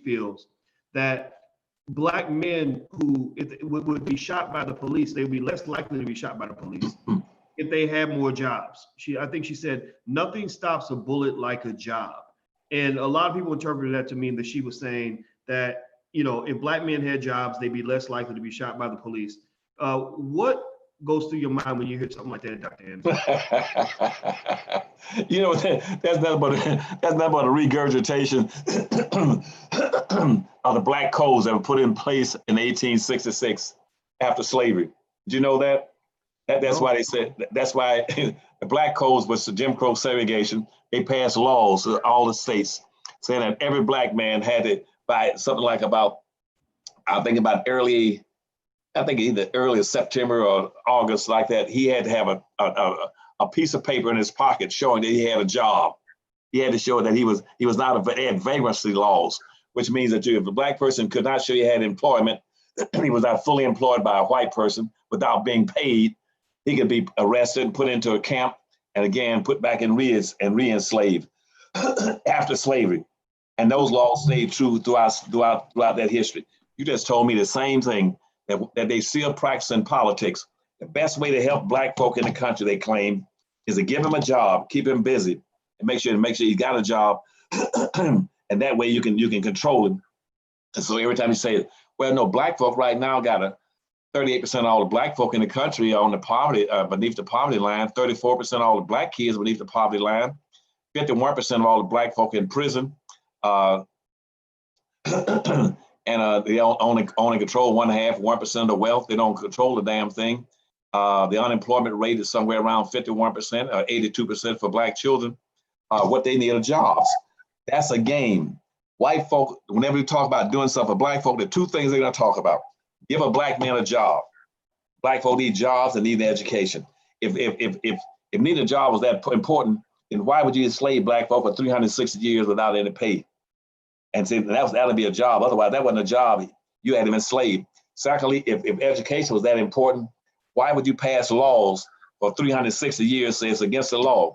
[SPEAKER 1] feels that Black men who would be shot by the police, they would be less likely to be shot by the police if they had more jobs. I think she said, nothing stops a bullet like a job. And a lot of people interpreted that to mean that she was saying that, if Black men had jobs, they'd be less likely to be shot by the police. What goes through your mind when you hear something like that, Dr. Anderson?
[SPEAKER 2] That's not about a regurgitation of the black codes that were put in place in 1866 after slavery. Did you know that? That's why they said, that's why the black codes was the Jim Crow segregation. They passed laws to all the states saying that every Black man had to buy something like either early September or August like that. He had to have a piece of paper in his pocket showing that he had a job. He had to show that he was not they had vagrancy laws, which means that if a Black person could not show he had employment, he was not fully employed by a white person without being paid, he could be arrested and put into a camp and again put back in re-enslaved after slavery. And those laws stayed true throughout that history. You just told me the same thing, that they still practice in politics. The best way to help Black folk in the country, they claim, is to give him a job, keep him busy, and make sure he got a job, and that way you can control him. And so every time you say, well, no, Black folk right now got a 38% of all the Black folk in the country on the poverty, beneath the poverty line, 34% of all the Black kids beneath the poverty line, 51% of all the Black folk in prison, and they only control 1% of the wealth. They don't control the damn thing. The unemployment rate is somewhere around 51%, or 82% for Black children. What they need are jobs. That's a game. White folk, whenever you talk about doing something for Black folk, the two things they're gonna talk about: give a Black man a job. Black folk need jobs and need education. If needing a job was that important, then why would you enslave Black folk for 360 years without any pay? And say that'll be a job. Otherwise, that wasn't a job. You had him enslaved. Secondly, if education was that important, why would you pass laws for 360 years say it's against the law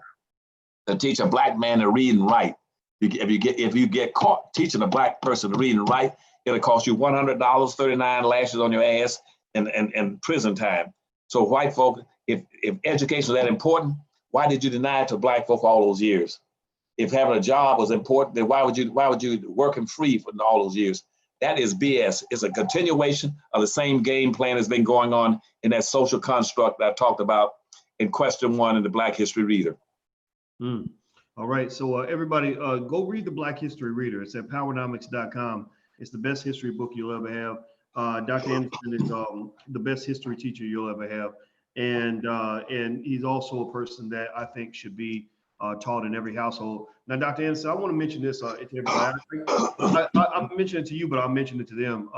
[SPEAKER 2] to teach a Black man to read and write? If you get caught teaching a Black person to read and write, it'll cost you $100, 39 lashes on your ass, and prison time. So white folk, if education was that important, why did you deny it to Black folk all those years? If having a job was important, then why would you work him free for all those years? That is BS. It's a continuation of the same game plan that's been going on in that social construct that I talked about in question 1 in the Black History Reader.
[SPEAKER 1] All right, so everybody go read the Black History Reader. It's at powernomics.com. It's the best history book you'll ever have. Dr. Anderson is the best history teacher you'll ever have. And he's also a person that I think should be taught in every household. Now, Dr. Anderson, I want to mention this to everybody. I mentioned it to you, but I'll mention it to them.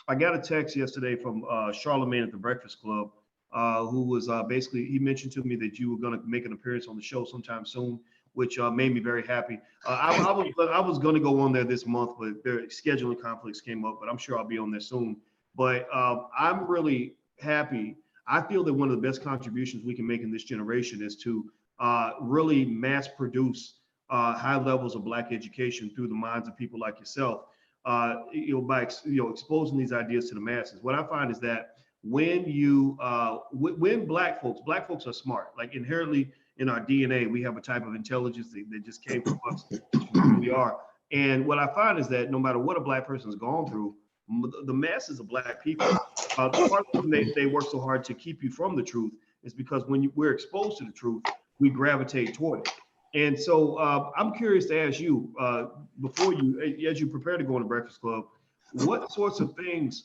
[SPEAKER 1] I got a text yesterday from Charlemagne at the Breakfast Club, who was basically, he mentioned to me that you were going to make an appearance on the show sometime soon, which made me very happy. I was going to go on there this month, but their scheduling conflicts came up, but I'm sure I'll be on there soon. But I'm really happy. I feel that one of the best contributions we can make in this generation is to really mass produce high levels of Black education through the minds of people like yourself, by exposing these ideas to the masses. What I find is that when Black folks are smart, like inherently in our DNA, we have a type of intelligence that just came from us, who we are. And what I find is that no matter what a Black person has gone through, the masses of Black people, the part of them they work so hard to keep you from the truth is because when we're exposed to the truth, we gravitate toward it. And so I'm curious to ask you, as you prepare to go on the Breakfast Club, what sorts of things,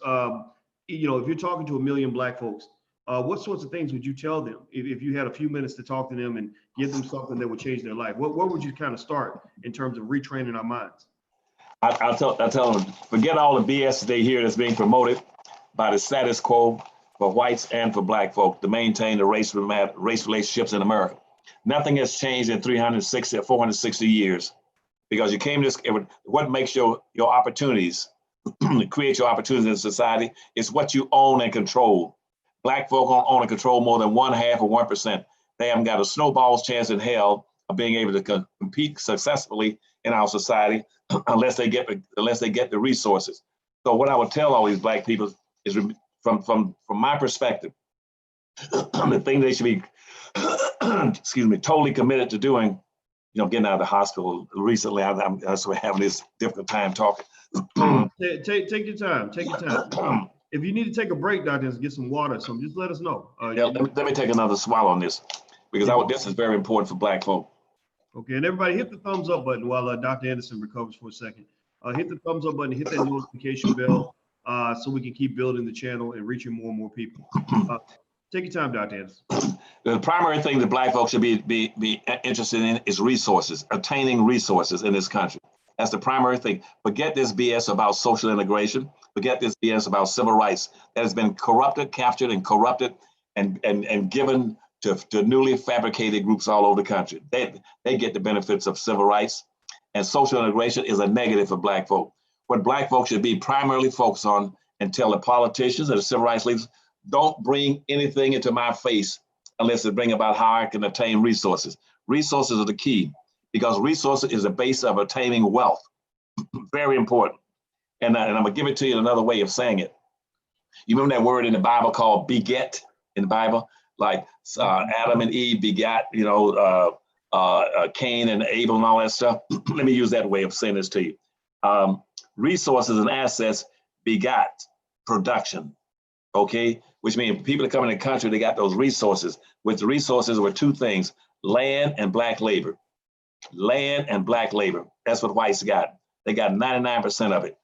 [SPEAKER 1] if you're talking to 1 million Black folks, what sorts of things would you tell them if you had a few minutes to talk to them and give them something that would change their life? What would you kind of start in terms of retraining our minds?
[SPEAKER 2] I'll tell them, forget all the BS they hear that's being promoted by the status quo for whites and for Black folk to maintain the race relationships in America. Nothing has changed in 360 or 460 years, because you came to this. What makes your opportunities, create your opportunities in society, is what you own and control. Black folk don't own and control more than 1/2 of 1%. They haven't got a snowball's chance in hell of being able to compete successfully in our society unless they get the resources. So what I would tell all these Black people is, from my perspective, the thing they should be totally committed to doing, getting out of the hospital recently, I'm having this difficult time talking.
[SPEAKER 1] Take your time. Take your time. If you need to take a break, Doctor, get some water, just let us know.
[SPEAKER 2] Let me take another swallow on this, because this is very important for Black folk.
[SPEAKER 1] Okay, and everybody hit the thumbs up button while Dr. Anderson recovers for a second. Hit the thumbs up button, hit that notification bell, so we can keep building the channel and reaching more and more people. Take your time, Dr. Anderson.
[SPEAKER 2] The primary thing that Black folks should be interested in is resources, obtaining resources in this country. That's the primary thing. Forget this BS about social integration. Forget this BS about civil rights that has been captured and corrupted and given to newly fabricated groups all over the country. They get the benefits of civil rights, and social integration is a negative for Black folk. What Black folks should be primarily focused on, and tell the politicians and the civil rights leaders, don't bring anything into my face unless it bring about how I can attain resources. Resources are the key, because resources is the base of attaining wealth. Very important. And I'm gonna give it to you another way of saying it. You remember that word in the Bible called beget in the Bible? Like Adam and Eve begat, Cain and Abel and all that stuff. Let me use that way of saying this to you. Resources and assets begot production, okay? Which means people that come in the country, they got those resources. With the resources were two things: land and black labor. Land and black labor. That's what whites got. They got 99% of it.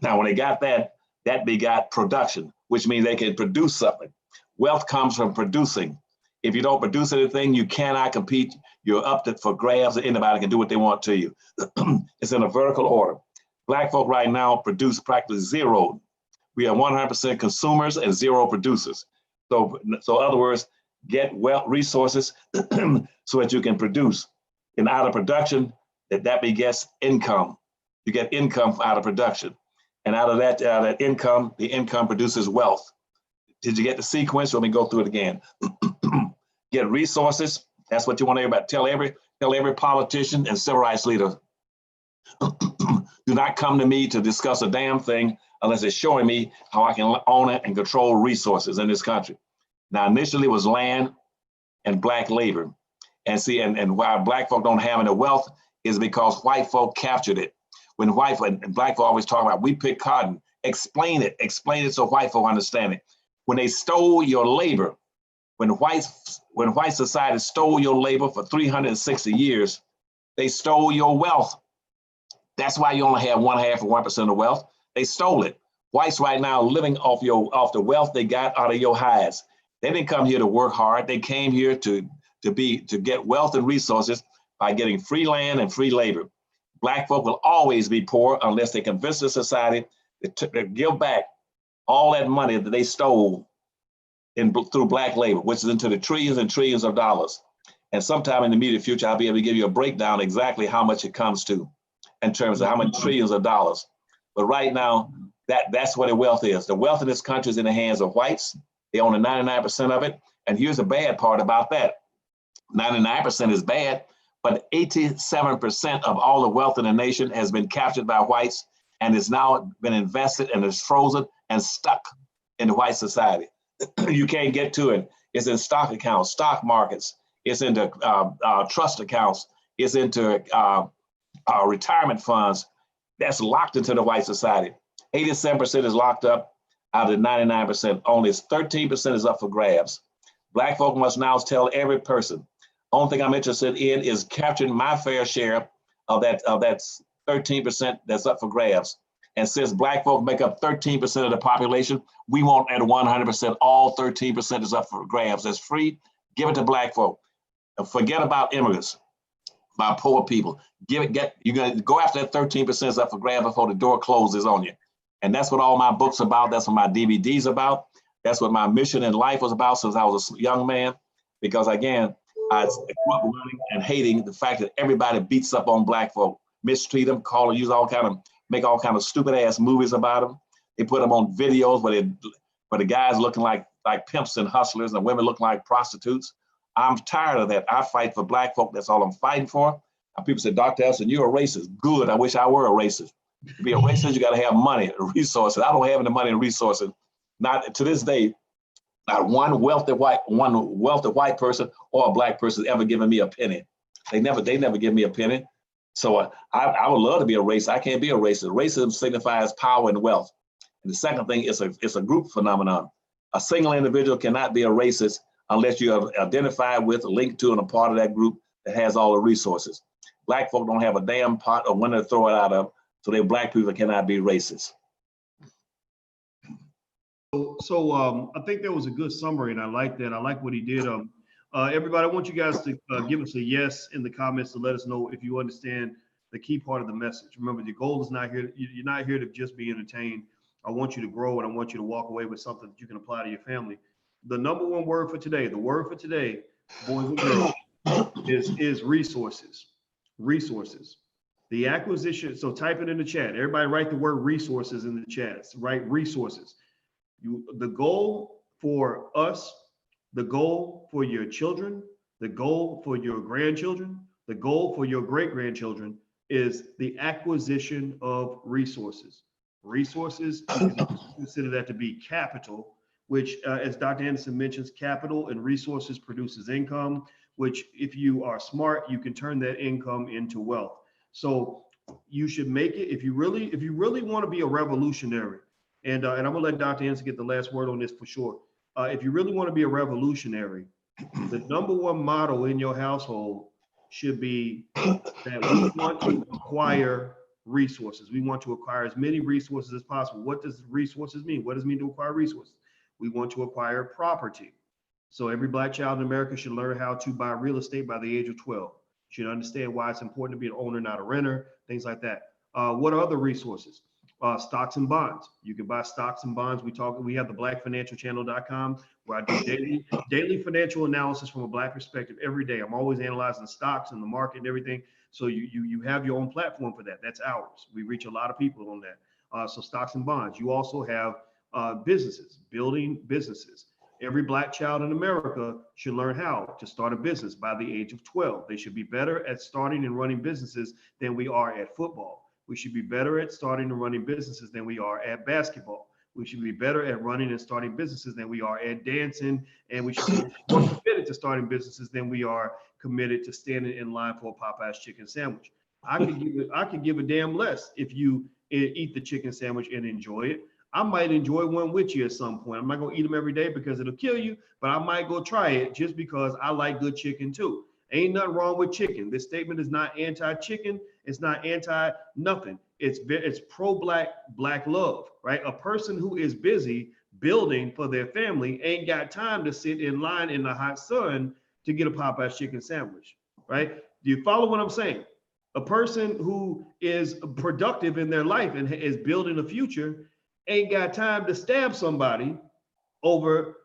[SPEAKER 2] Now, when they got that, that begot production, which means they can produce something. Wealth comes from producing. If you don't produce anything, you cannot compete. You're up for grabs, and anybody can do what they want to you. It's in a vertical order. Black folk right now produce practically zero. We are 100% consumers and zero producers. So in other words, get wealth resources so that you can produce. And out of production, that begets income. You get income out of production. And out of that income, the income produces wealth. Did you get the sequence? Let me go through it again. Get resources. That's what you want everybody. Tell every politician and civil rights leader. Do not come to me to discuss a damn thing unless it's showing me how I can own it and control resources in this country. Now, initially it was land and black labor. And see, and why black folk don't have any wealth is because white folk captured it. When white folk and black folk always talk about, we pick cotton, explain it so white folk understand it. When they stole your labor, when white society stole your labor for 360 years, they stole your wealth. That's why you only have 1/2 of 1% of wealth. They stole it. Whites right now living off the wealth they got out of your hides. They didn't come here to work hard. They came here to get wealth and resources by getting free land and free labor. Black folk will always be poor unless they convince the society to give back all that money that they stole through black labor, which is into the trillions and trillions of dollars. And sometime in the immediate future, I'll be able to give you a breakdown exactly how much it comes to in terms of how many trillions of dollars. But right now, that's what the wealth is. The wealth in this country is in the hands of whites. They own 99% of it. And here's the bad part about that. 99% is bad, but 87% of all the wealth in the nation has been captured by whites and has now been invested and is frozen and stuck in the white society. You can't get to it. It's in stock accounts, stock markets. It's into trust accounts. It's into retirement funds. That's locked into the white society. 87% is locked up out of the 99%. Only 13% is up for grabs. Black folk must now tell every person, only thing I'm interested in is capturing my fair share of that 13% that's up for grabs. And since black folk make up 13% of the population, we want at 100%, all 13% is up for grabs. That's free, give it to black folk. And forget about immigrants, about poor people. You're gonna go after that 13% is up for grabs before the door closes on you. And that's what all my books about, that's what my DVDs about. That's what my mission in life was about since I was a young man. Because again, I grew up learning and hating the fact that everybody beats up on black folk, mistreat them, make all kind of stupid ass movies about them. They put them on videos where the guys looking like pimps and hustlers and the women looking like prostitutes. I'm tired of that. I fight for black folk. That's all I'm fighting for. And people say, Dr. Anderson, you're a racist. Good. I wish I were a racist. To be a racist, you got to have money and resources. I don't have any money and resources. Not to this day. Not one wealthy white person or a black person ever given me a penny. They never give me a penny. So I would love to be a racist. I can't be a racist. Racism signifies power and wealth. And the second thing is it's a group phenomenon. A single individual cannot be a racist unless you have identified with, linked to, and a part of that group that has all the resources. Black folk don't have a damn pot of when to throw it out of, so they black people cannot be racist.
[SPEAKER 1] So I think that was a good summary, and I like that. I like what he did. Everybody, I want you guys to give us a yes in the comments to let us know if you understand the key part of the message. Remember, the goal is not here. You're not here to just be entertained. I want you to grow, and I want you to walk away with something that you can apply to your family. The number one word for today, boys and girls, is resources. Resources. The acquisition. So type it in the chat. Everybody write the word resources in the chats. Write resources. The goal for us the goal for your children, the goal for your grandchildren, the goal for your great-grandchildren is the acquisition of resources. Resources, you can consider that to be capital, which, as Dr. Anderson mentions, capital and resources produces income, which if you are smart, you can turn that income into wealth. So you should make it, if you really want to be a revolutionary, and I'm gonna let Dr. Anderson get the last word on this for sure. If you really want to be a revolutionary, the number one motto in your household should be that we want to acquire resources. We want to acquire as many resources as possible. What does resources mean? What does it mean to acquire resources? We want to acquire property. So every Black child in America should learn how to buy real estate by the age of 12. Should understand why it's important to be an owner, not a renter, things like that. What are other resources? Stocks and bonds. You can buy stocks and bonds. We have the blackfinancialchannel.com where I do daily financial analysis from a Black perspective every day. I'm always analyzing stocks and the market and everything. So you have your own platform for that. That's ours. We reach a lot of people on that. So stocks and bonds. You also have businesses, building businesses. Every Black child in America should learn how to start a business by the age of 12. They should be better at starting and running businesses than we are at football. We should be better at starting and running businesses than we are at basketball. We should be better at running and starting businesses than we are at dancing. And we should be more committed to starting businesses than we are committed to standing in line for a Popeye's chicken sandwich. I could give a damn less if you eat the chicken sandwich and enjoy it. I might enjoy one with you at some point. I'm not gonna eat them every day because it'll kill you, but I might go try it just because I like good chicken too. Ain't nothing wrong with chicken. This statement is not anti-chicken. It's not anti-nothing. It's pro-Black, Black love, right? A person who is busy building for their family ain't got time to sit in line in the hot sun to get a Popeye's chicken sandwich, right? Do you follow what I'm saying? A person who is productive in their life and is building a future ain't got time to stab somebody over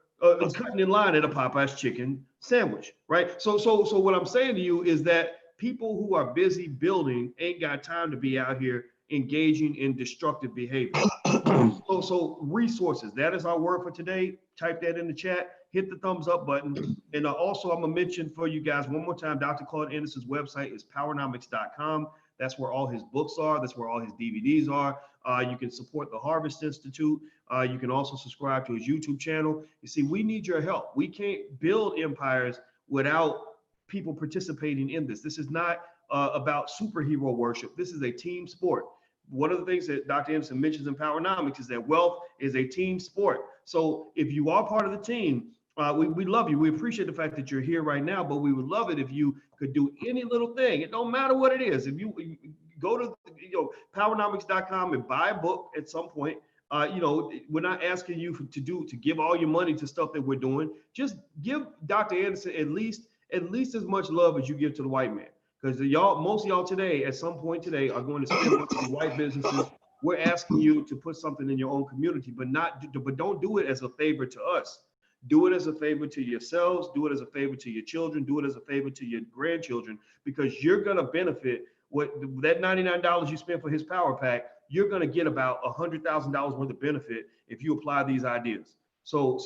[SPEAKER 1] cutting in line at a Popeye's chicken sandwich, right? So what I'm saying to you is that people who are busy building ain't got time to be out here engaging in destructive behavior. So resources, that is our word for today. Type that in the chat, hit the thumbs up button. And also I'm gonna mention for you guys one more time, Dr. Claud Anderson's website is powernomics.com. That's where all his books are. That's where all his DVDs are. You can support the Harvest Institute. You can also subscribe to his YouTube channel. You see, we need your help. We can't build empires without people participating in this. This is not about superhero worship. This is a team sport. One of the things that Dr. Anderson mentions in Powernomics is that wealth is a team sport. So if you are part of the team, we love you. We appreciate the fact that you're here right now, but we would love it if you could do any little thing. It don't matter what it is. If you go to powernomics.com and buy a book at some point, we're not asking you to give all your money to stuff that we're doing. Just give Dr. Anderson at least as much love as you give to the white man. Because most of y'all today, at some point today, are going to spend money on white businesses. We're asking you to put something in your own community, but don't do it as a favor to us. Do it as a favor to yourselves. Do it as a favor to your children. Do it as a favor to your grandchildren, because you're going to benefit. What that $99 you spent for his power pack, you're going to get about $100,000 worth of benefit if you apply these ideas. So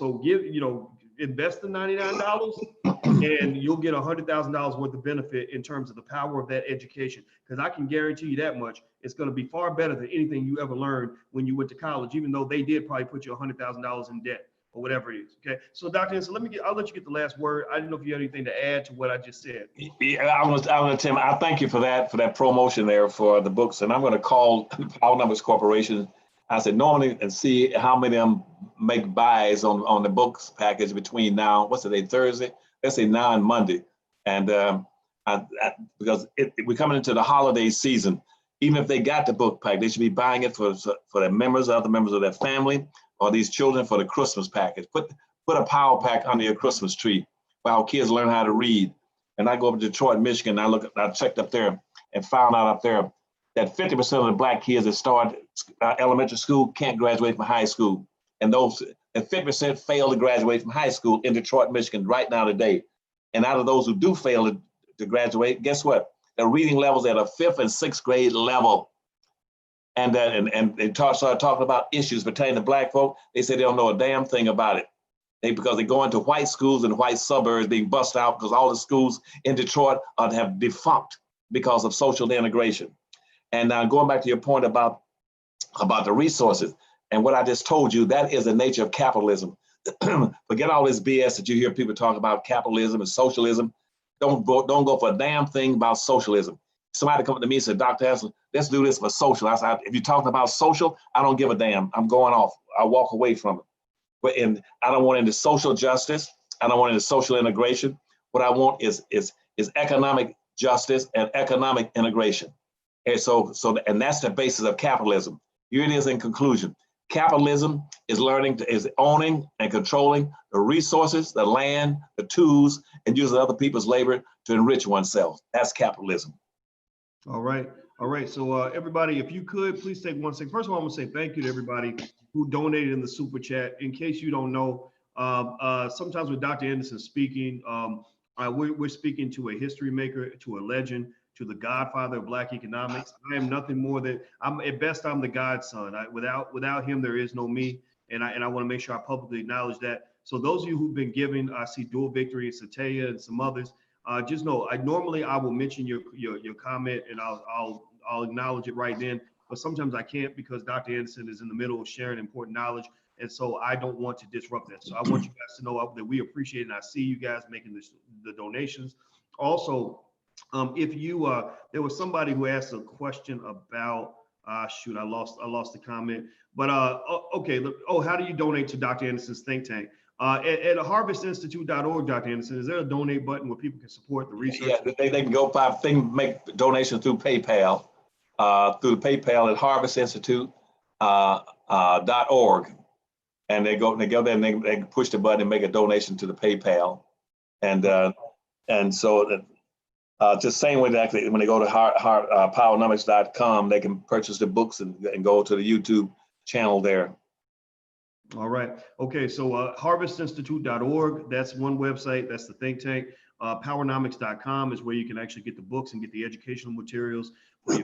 [SPEAKER 1] invest the $99 and you'll get $100,000 worth of benefit in terms of the power of that education. Because I can guarantee you that much, it's going to be far better than anything you ever learned when you went to college, even though they did probably put you $100,000 in debt or whatever it is. Okay. So Dr. Anderson, I'll let you get the last word. I didn't know if you had anything to add to what I just said.
[SPEAKER 2] Yeah, I want to Tim, I thank you for that promotion there for the books. And I'm going to call Power Numbers Corporation, I said, normally, and see how many of them make buys on the books package between now, what's the day, Thursday? Let's say now and Monday. And because we're coming into the holiday season, even if they got the book pack, they should be buying it for their members, other members of their family, or these children for the Christmas package. Put a power pack under your Christmas tree while kids learn how to read. And I go up to Detroit, Michigan, I checked up there and found out up there that 50% of the Black kids that start elementary school can't graduate from high school. And 50% fail to graduate from high school in Detroit, Michigan right now today. And out of those who do fail to graduate, guess what? Their reading levels at a 5th and 6th grade level. And they start talking about issues pertaining to Black folk. They say they don't know a damn thing about it. Because they go into white schools and white suburbs being bussed out because all the schools in Detroit have defunct because of social integration. And now going back to your point about the resources and what I just told you, that is the nature of capitalism. Forget all this BS that you hear people talk about capitalism and socialism. Don't go for a damn thing about socialism. Somebody come to me and said, Dr. Anderson, let's do this for social. I said, if you're talking about social, I don't give a damn. I'm going off. I walk away from it. But I don't want any social justice. I don't want any social integration. What I want is economic justice and economic integration. And and that's the basis of capitalism. Here it is in conclusion. Capitalism is is owning and controlling the resources, the land, the tools, and using other people's labor to enrich oneself. That's capitalism.
[SPEAKER 1] All right. All right. So everybody, if you could, please take 1 second. First of all, I'm gonna say thank you to everybody who donated in the super chat. In case you don't know, sometimes with Dr. Anderson speaking, we're speaking to a history maker, to a legend, to the godfather of Black economics. I am nothing more than, at best, I'm the godson. Without him, there is no me. And I want to make sure I publicly acknowledge that. So those of you who've been giving, I see Dual Victory and Sataya and some others, just know, normally I will mention your comment and I'll acknowledge it right then. But sometimes I can't because Dr. Anderson is in the middle of sharing important knowledge. And so I don't want to disrupt that. So I want you guys to know that we appreciate it. And I see you guys making the donations. Also, if you, there was somebody who asked a question about, shoot, I lost the comment. But okay, look, how do you donate to Dr. Anderson's think tank? At harvestinstitute.org, Dr. Anderson, is there a donate button where people can support the research?
[SPEAKER 2] Yeah, they can go make donations through PayPal, through the PayPal at harvestinstitute.org. And they go there and they push the button and make a donation to the PayPal. And so just same way that when they go to powernomics.com, they can purchase the books and go to the YouTube channel there.
[SPEAKER 1] All right. Okay. So harvestinstitute.org, that's one website. That's the think tank. Powernomics.com is where you can actually get the books and get the educational materials. We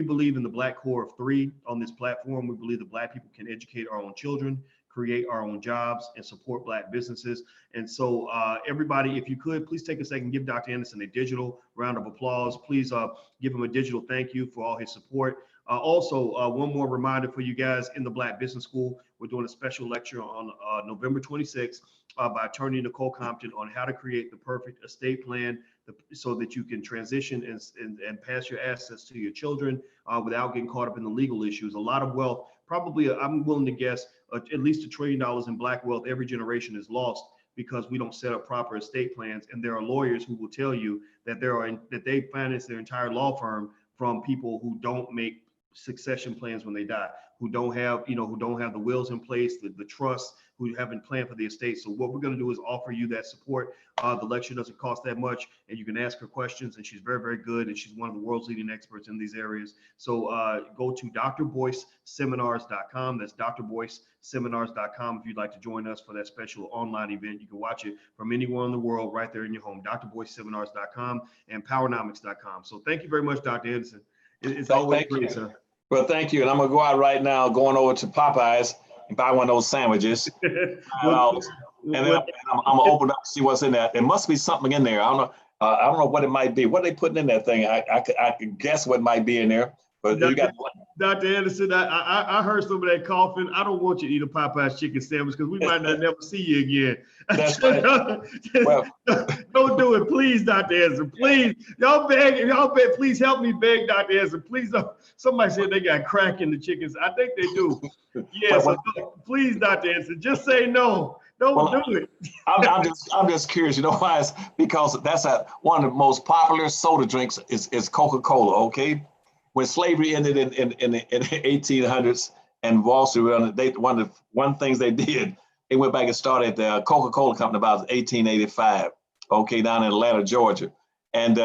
[SPEAKER 1] believe in the Black core of 3 on this platform. We believe that Black people can educate our own children, create our own jobs, and support Black businesses. And so everybody, if you could, please take a second, give Dr. Anderson a digital round of applause. Please give him a digital thank you for all his support. Also, one more reminder for you guys in the Black Business School, we're doing a special lecture on November 26th by attorney Nicole Compton on how to create the perfect estate plan so that you can transition and pass your assets to your children without getting caught up in the legal issues. A lot of wealth, probably, I'm willing to guess, at least $1 trillion in Black wealth every generation is lost because we don't set up proper estate plans. And there are lawyers who will tell you that they finance their entire law firm from people who don't make succession plans when they die, who don't have the wills in place, the trusts, who haven't planned for the estate. So what we're going to do is offer you that support. The lecture doesn't cost that much, and you can ask her questions, and she's very, very good, and she's one of the world's leading experts in these areas. So go to drboyceseminars.com. That's drboyceseminars.com. If you'd like to join us for that special online event, you can watch it from anywhere in the world right there in your home. drboyceseminars.com and powernomics.com. So thank you very much, Dr. Anderson. It's always great, sir.
[SPEAKER 2] Well, thank you. And I'm going to go out right now, going over to Popeyes and buy one of those sandwiches. And then I'm going to open up and see what's in there. There must be something in there. I don't know what it might be. What are they putting in that thing? I could guess what might be in there. But you got
[SPEAKER 1] Dr. Anderson, I heard some of that coughing. I don't want you to eat a Popeyes chicken sandwich because we might not never see you again.
[SPEAKER 2] That's right. Well,
[SPEAKER 1] don't do it, please, Dr. Anderson. Please, y'all beg, please help me beg Dr. Anderson. Please don't. Somebody said they got crack in the chickens. I think they do. Yeah, so please, Dr. Anderson, just say no. Don't do it.
[SPEAKER 2] I'm just curious. You know why? It's because that's one of the most popular soda drinks is Coca-Cola. Okay. When slavery ended in the 1800s and Wall Street, one things they did, they went back and started the Coca-Cola company about 1885, okay, down in Atlanta, Georgia. And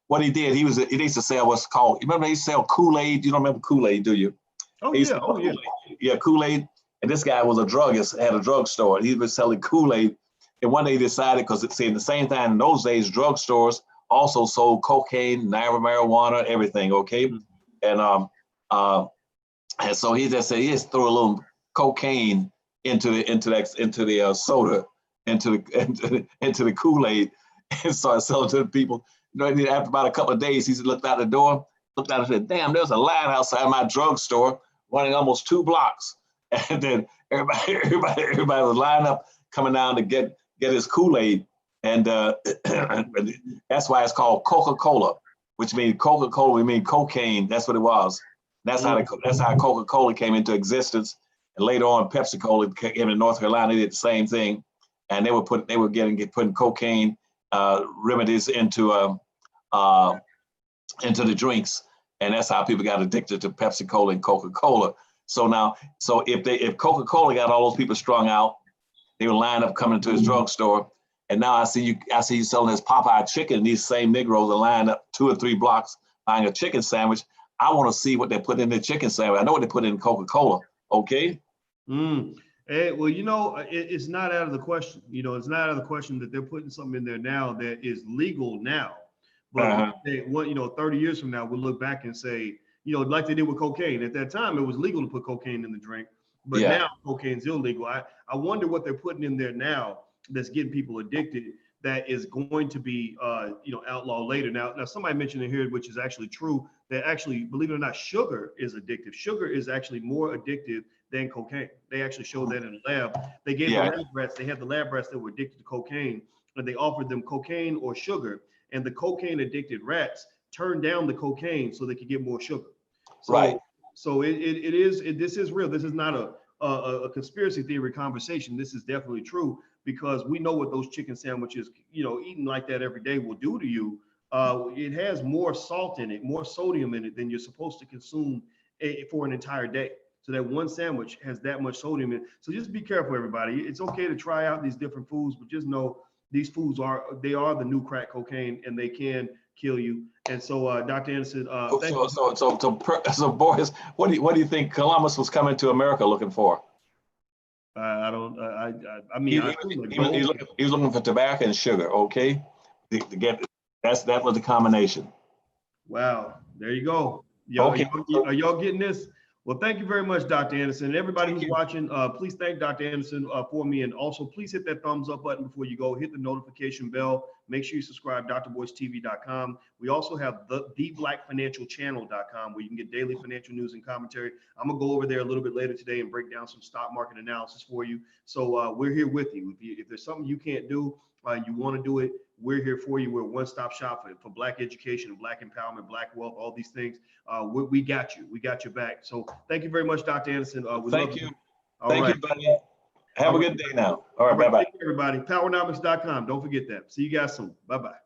[SPEAKER 2] what he did, he used to sell what's called, you remember he used to sell Kool-Aid? You don't remember Kool-Aid, do you?
[SPEAKER 1] Oh, yeah.
[SPEAKER 2] Kool-Aid. Yeah, Kool-Aid. And this guy was a druggist, had a drugstore. He was selling Kool-Aid. And one day he decided, because it's in the same time in those days, drugstores also sold cocaine, marijuana, everything, okay? Mm-hmm. And so he just said, he just threw a little cocaine into the soda, into the Kool-Aid, and started selling to the people. You know, and after about a couple of days, he looked out the door, looked out and said, "Damn, there's a line outside my drugstore running almost 2 blocks." And then everybody was lining up coming down to get his Kool-Aid, and that's why it's called Coca-Cola, which means Coca-Cola. We mean cocaine. That's what it was. That's how Coca-Cola came into existence. And later on, Pepsi-Cola came in North Carolina. They did the same thing, and they were putting cocaine remedies into the drinks, and that's how people got addicted to Pepsi-Cola and Coca-Cola. So if Coca-Cola got all those people strung out, they would line up coming to his drugstore. And now I see you selling this Popeye chicken, and these same Negroes are lined up 2 or 3 blocks buying a chicken sandwich. I want to see what they put in the chicken sandwich. I know what they put in Coca-Cola. Okay.
[SPEAKER 1] Hey, well, you know, it's not out of the question. You know, it's not out of the question that they're putting something in there now that is legal now. But 30 years from now, we'll look back and say, you know, like they did with cocaine. At that time, it was legal to put cocaine in the drink, but now cocaine's illegal. I wonder what they're putting in there now that's getting people addicted that is going to be, outlawed later. Now somebody mentioned in here, which is actually true, that actually, believe it or not, sugar is addictive. Sugar is actually more addictive than cocaine. They actually showed that in the lab. They gave the lab rats, they had the lab rats that were addicted to cocaine, and they offered them cocaine or sugar, and the cocaine addicted rats turned down the cocaine so they could get more sugar. So this is real. This is not a conspiracy theory conversation. This is definitely true, because we know what those chicken sandwiches, you know, eating like that every day will do to you. It has more salt in it, more sodium in it than you're supposed to consume for an entire day. So that one sandwich has that much sodium in it. So just be careful, everybody. It's okay to try out these different foods, but just know these foods are the new crack cocaine, and they can kill you. And so, Dr. Anderson, thank you.
[SPEAKER 2] So, Boyce, what do you think Columbus was coming to America looking for?
[SPEAKER 1] I mean,
[SPEAKER 2] he was looking for tobacco and sugar. Okay, that was the combination.
[SPEAKER 1] Wow, there you go. Are y'all getting this? Well, thank you very much, Dr. Anderson. And everybody who's watching, please thank Dr. Anderson for me. And also, please hit that thumbs up button before you go. Hit the notification bell. Make sure you subscribe, drboycetv.com. We also have theblackfinancialchannel.com, where you can get daily financial news and commentary. I'm going to go over there a little bit later today and break down some stock market analysis for you. So we're here with you. If there's something you can't do, you want to do it, we're here for you. We're a one-stop shop for Black education, Black empowerment, Black wealth, all these things. We got you. We got your back. So thank you very much, Dr. Anderson.
[SPEAKER 2] Thank you. Thank you, buddy. Have a good day now. All right, bye-bye.
[SPEAKER 1] Thank you, everybody. Powernomics.com. Don't forget that. See you guys soon. Bye-bye.